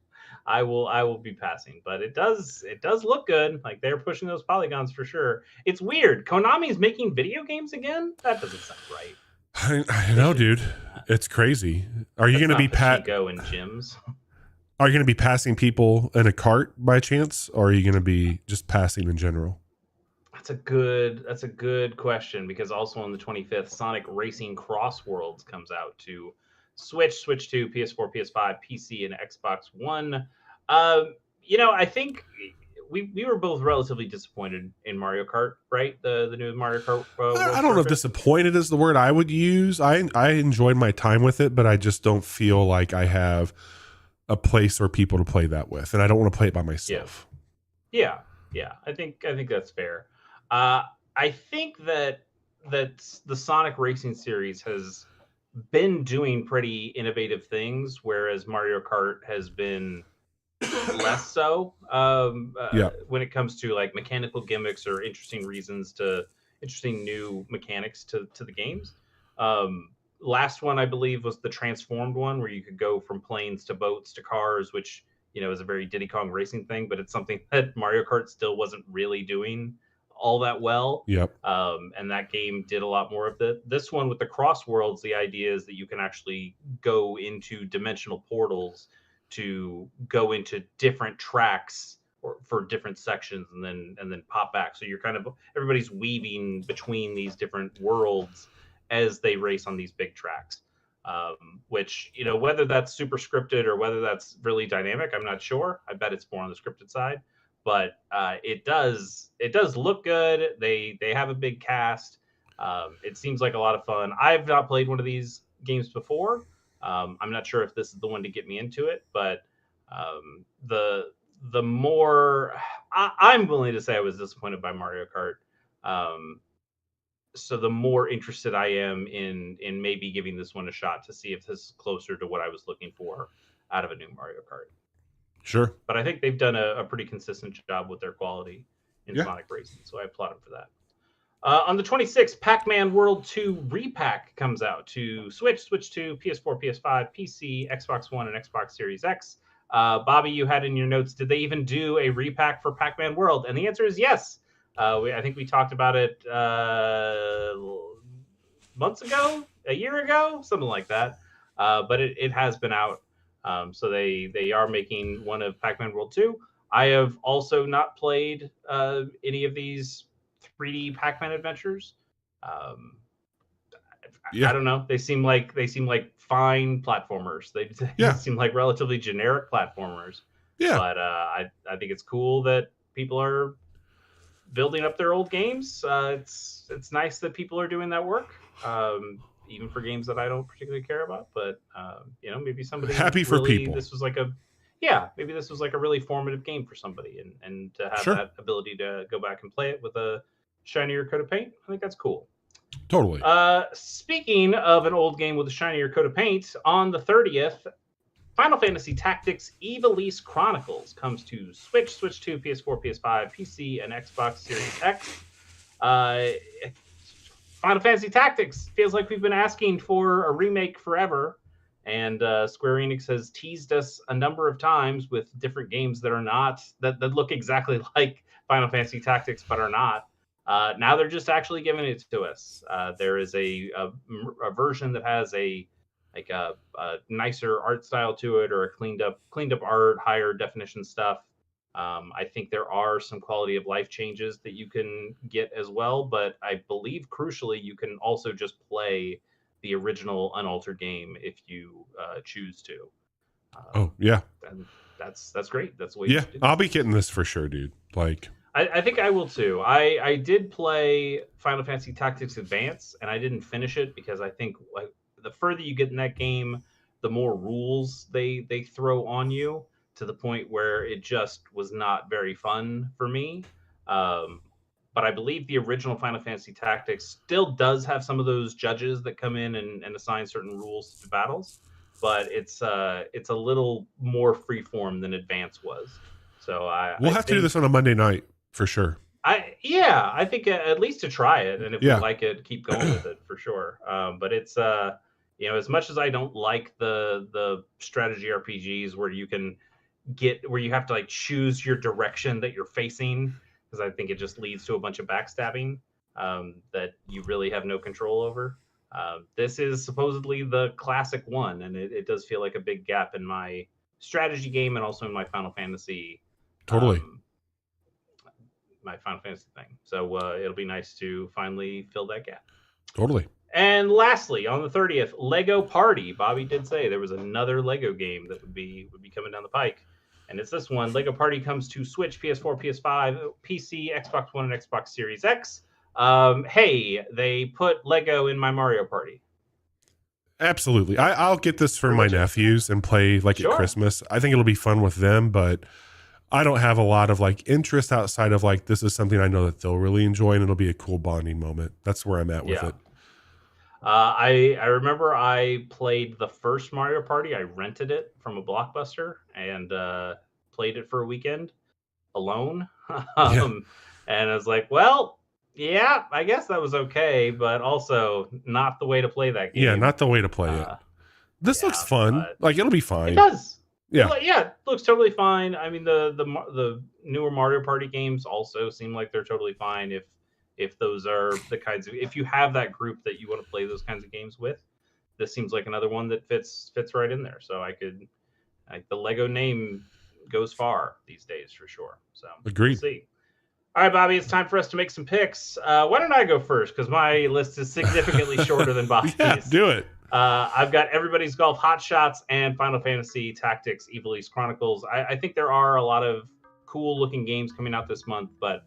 I will be passing, but it does look good. Like, they're pushing those polygons for sure. It's weird. Konami's making video games again? That doesn't sound right. I know, dude. It's crazy. Are you going to be Pachinko and gyms? Are you going to be passing people in a cart by chance, or are you going to be just passing in general? That's a good question, because also on the 25th, Sonic Racing Cross Worlds comes out to Switch 2, PS4, PS5, PC, and Xbox One. I think we were both relatively disappointed in Mario Kart, right? The new Mario Kart. I don't know if disappointed is the word I would use. I enjoyed my time with it, but I just don't feel like I have a place or people to play that with, and I don't want to play it by myself. Yeah. I think that's fair. I think that the Sonic Racing series has been doing pretty innovative things, whereas Mario Kart has been less so when it comes to like mechanical gimmicks or interesting new mechanics to the games. Last one, I believe, was the transformed one, where you could go from planes to boats to cars, which is a very Diddy Kong racing thing, but it's something that Mario Kart still wasn't really doing all that well. Yep. And that game did a lot more of this one with the cross worlds. The idea is that you can actually go into dimensional portals to go into different tracks or for different sections, and then pop back. So you're kind of, everybody's weaving between these different worlds as they race on these big tracks. Which, whether that's super scripted or whether that's really dynamic, I'm not sure. I bet it's more on the scripted side. But it does look good. They have a big cast. It seems like a lot of fun. I've not played one of these games before. I'm not sure if this is the one to get me into it, but the more I'm willing to say I was disappointed by Mario Kart. So the more interested I am in maybe giving this one a shot to see if this is closer to what I was looking for out of a new Mario Kart. Sure. But I think they've done a pretty consistent job with their quality in Sonic Racing, so I applaud them for that. On the 26th, Pac-Man World 2 Repack comes out to Switch 2, PS4, PS5, PC, Xbox One, and Xbox Series X. Bobby, you had in your notes, did they even do a repack for Pac-Man World? And the answer is yes. I think we talked about it months ago, a year ago, something like that. But it has been out. So they are making one of Pac-Man World 2. I have also not played any of these 3D Pac-Man adventures. I don't know. They seem like fine platformers. They seem like relatively generic platformers. Yeah. But I think it's cool that people are building up their old games. It's nice that people are doing that work, even for games that I don't particularly care about. But maybe somebody happy for really, people. This was like a really formative game for somebody, and to have that ability to go back and play it with a shinier coat of paint, I think that's cool. Totally. Speaking of an old game with a shinier coat of paint, on the 30th, Final Fantasy Tactics Ivalice Chronicles comes to Switch, Switch 2, PS4, PS5, PC, and Xbox Series X. Final Fantasy Tactics feels like we've been asking for a remake forever, and Square Enix has teased us a number of times with different games that are not that look exactly like Final Fantasy Tactics but are not. Now they're just actually giving it to us. There is a version that has a nicer art style to it, or a cleaned up art, higher definition stuff. I think there are some quality of life changes that you can get as well, but I believe crucially you can also just play the original unaltered game if you choose to. And that's great. That's the way. Yeah, I'll be getting this for sure, dude. Like, I think I will too. I did play Final Fantasy Tactics Advance, and I didn't finish it because I think like the further you get in that game, the more rules they throw on you, to the point where it just was not very fun for me. But I believe the original Final Fantasy Tactics still does have some of those judges that come in and assign certain rules to battles, but it's a little more freeform than Advance was. So we'll have to do this on a Monday night for sure. I think at least to try it, and if we like it, keep going with it for sure. But it's as much as I don't like the strategy RPGs where you have to like choose your direction that you're facing, because I think it just leads to a bunch of backstabbing that you really have no control over. This is supposedly the classic one, and it does feel like a big gap in my strategy game and also in my Final Fantasy. Totally. My Final Fantasy thing. So it'll be nice to finally fill that gap. Totally. And lastly, on the 30th, Lego Party. Bobby did say there was another Lego game that would be coming down the pike. And it's this one. Lego Party comes to Switch, PS4, PS5, PC, Xbox One, and Xbox Series X. Hey, they put Lego in my Mario Party. Absolutely. I'll get this for my nephews and play at Christmas. I think it'll be fun with them, but I don't have a lot of interest outside of this is something I know that they'll really enjoy, and it'll be a cool bonding moment. That's where I'm at with it. I remember I played the first Mario Party. I rented it from a Blockbuster and played it for a weekend alone. And I was like, well, yeah, I guess that was okay, but also not the way to play that game. Yeah, not the way to play it. This looks fun. It'll be fine. It does. Yeah, it looks totally fine. I mean, the newer Mario Party games also seem like they're totally fine if those are the kinds of, if you have that group that you want to play those kinds of games with. This seems like another one that fits right in there. So the Lego name goes far these days for sure. So agreed. We'll see. All right, Bobby, it's time for us to make some picks. Why don't I go first? Because my list is significantly shorter than Bobby's. Yeah, do it. I've got Everybody's Golf Hot Shots and Final Fantasy Tactics Ivalice Chronicles. I think there are a lot of cool looking games coming out this month, but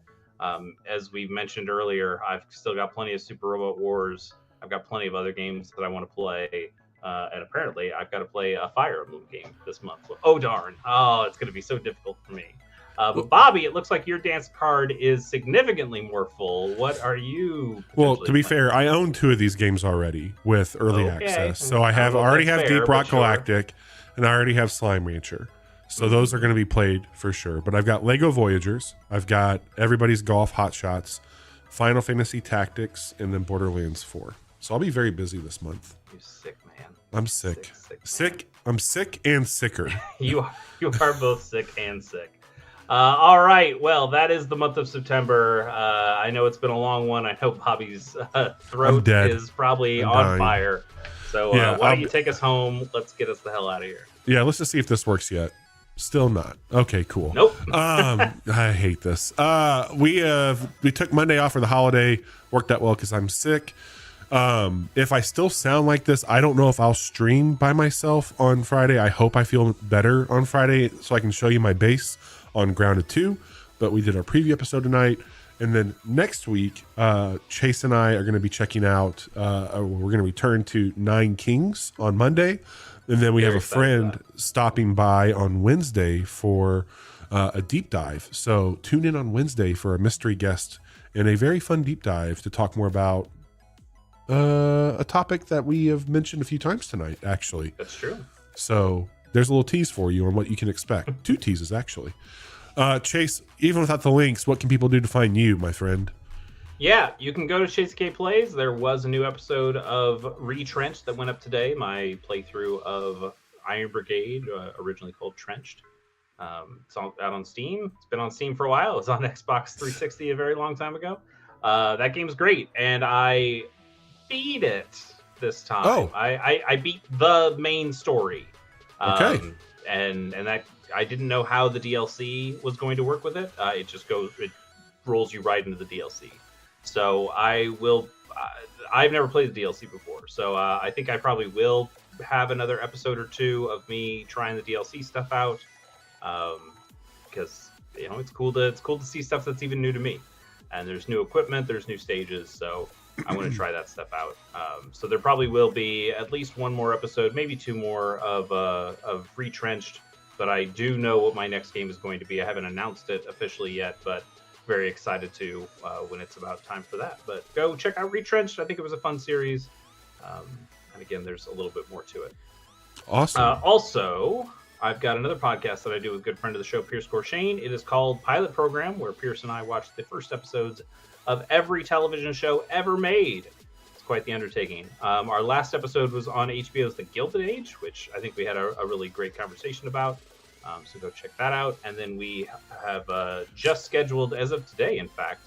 as we mentioned earlier, I've still got plenty of Super Robot Wars. I've got plenty of other games that I want to play. And apparently I've got to play a Fire Emblem game this month. Oh, darn. Oh, it's going to be so difficult for me. But Bobby, it looks like your dance card is significantly more full. What are you? Well, to be fair, I own 2 of these games already with early access. So I already have Deep Rock Galactic, and I already have Slime Rancher. So those are going to be played for sure. But I've got Lego Voyagers, I've got Everybody's Golf Hot Shots, Final Fantasy Tactics, and then Borderlands 4. So I'll be very busy this month. You're sick, man. I'm sick. Sick. I'm sick and sicker. You are both sick and sick. All right. Well, that is the month of September. I know it's been a long one. I know Bobby's I'm throat dead. is probably I'm on dying. fire. So Yeah. why don't you take us home? Let's get us the hell out of here. Yeah. Let's just see if this works yet. Still not. Okay, cool. Nope. I hate this. We took Monday off for the holiday. Worked out well because I'm sick. If I still sound like this, I don't know if I'll stream by myself on Friday. I hope I feel better on Friday so I can show you my bass on Grounded 2. But we did our preview episode tonight. And then next week, Chase and I are going to be checking out, we're going to return to Nine Kings on Monday. And then we have a friend stopping by on Wednesday for a deep dive. So tune in on Wednesday for a mystery guest and a very fun deep dive to talk more about a topic that we have mentioned a few times tonight, actually. That's true. So there's a little tease for you on what you can expect. 2 teases, actually. Chase, even without the links, what can people do to find you, my friend? Yeah, you can go to Chase K Plays. There was a new episode of Retrenched that went up today. My playthrough of Iron Brigade, originally called Trenched. It's out on Steam. It's been on Steam for a while. It was on Xbox 360 a very long time ago. That game's great, and I beat it this time. Oh. I beat the main story. Okay. And that I didn't know how the DLC was going to work with it. It rolls you right into the DLC. So I've never played the DLC before, so I think I probably will have another episode or 2 of me trying the DLC stuff out, because it's cool to see stuff that's even new to me, and there's new equipment, there's new stages, so I want to try that stuff out. So there probably will be at least one more episode, maybe 2 more of Retrenched, but I do know what my next game is going to be. I haven't announced it officially yet, but very excited to when it's about time for that. But go check out Retrenched. I think it was a fun series. And again, there's a little bit more to it. Awesome. Also, I've got another podcast that I do with a good friend of the show, Pierce Gorshane. It is called Pilot Program, where Pierce and I watch the first episodes of every television show ever made. It's quite the undertaking. Our last episode was on HBO's The Gilded Age, which I think we had a really great conversation about. So go check that out. And then we have just scheduled, as of today, in fact,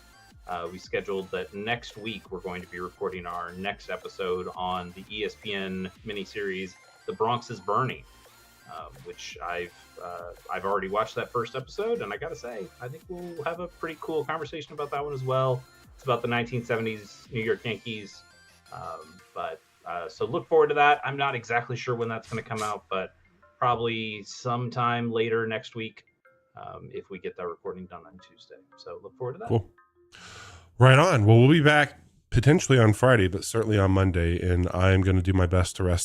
we scheduled that next week we're going to be recording our next episode on the ESPN miniseries, The Bronx is Burning, which I've already watched that first episode. And I got to say, I think we'll have a pretty cool conversation about that one as well. It's about the 1970s New York Yankees. So look forward to that. I'm not exactly sure when that's going to come out, but probably sometime later next week, if we get that recording done on Tuesday. So look forward to that. Cool. Right on. Well, we'll be back potentially on Friday, but certainly on Monday, and I'm going to do my best to rest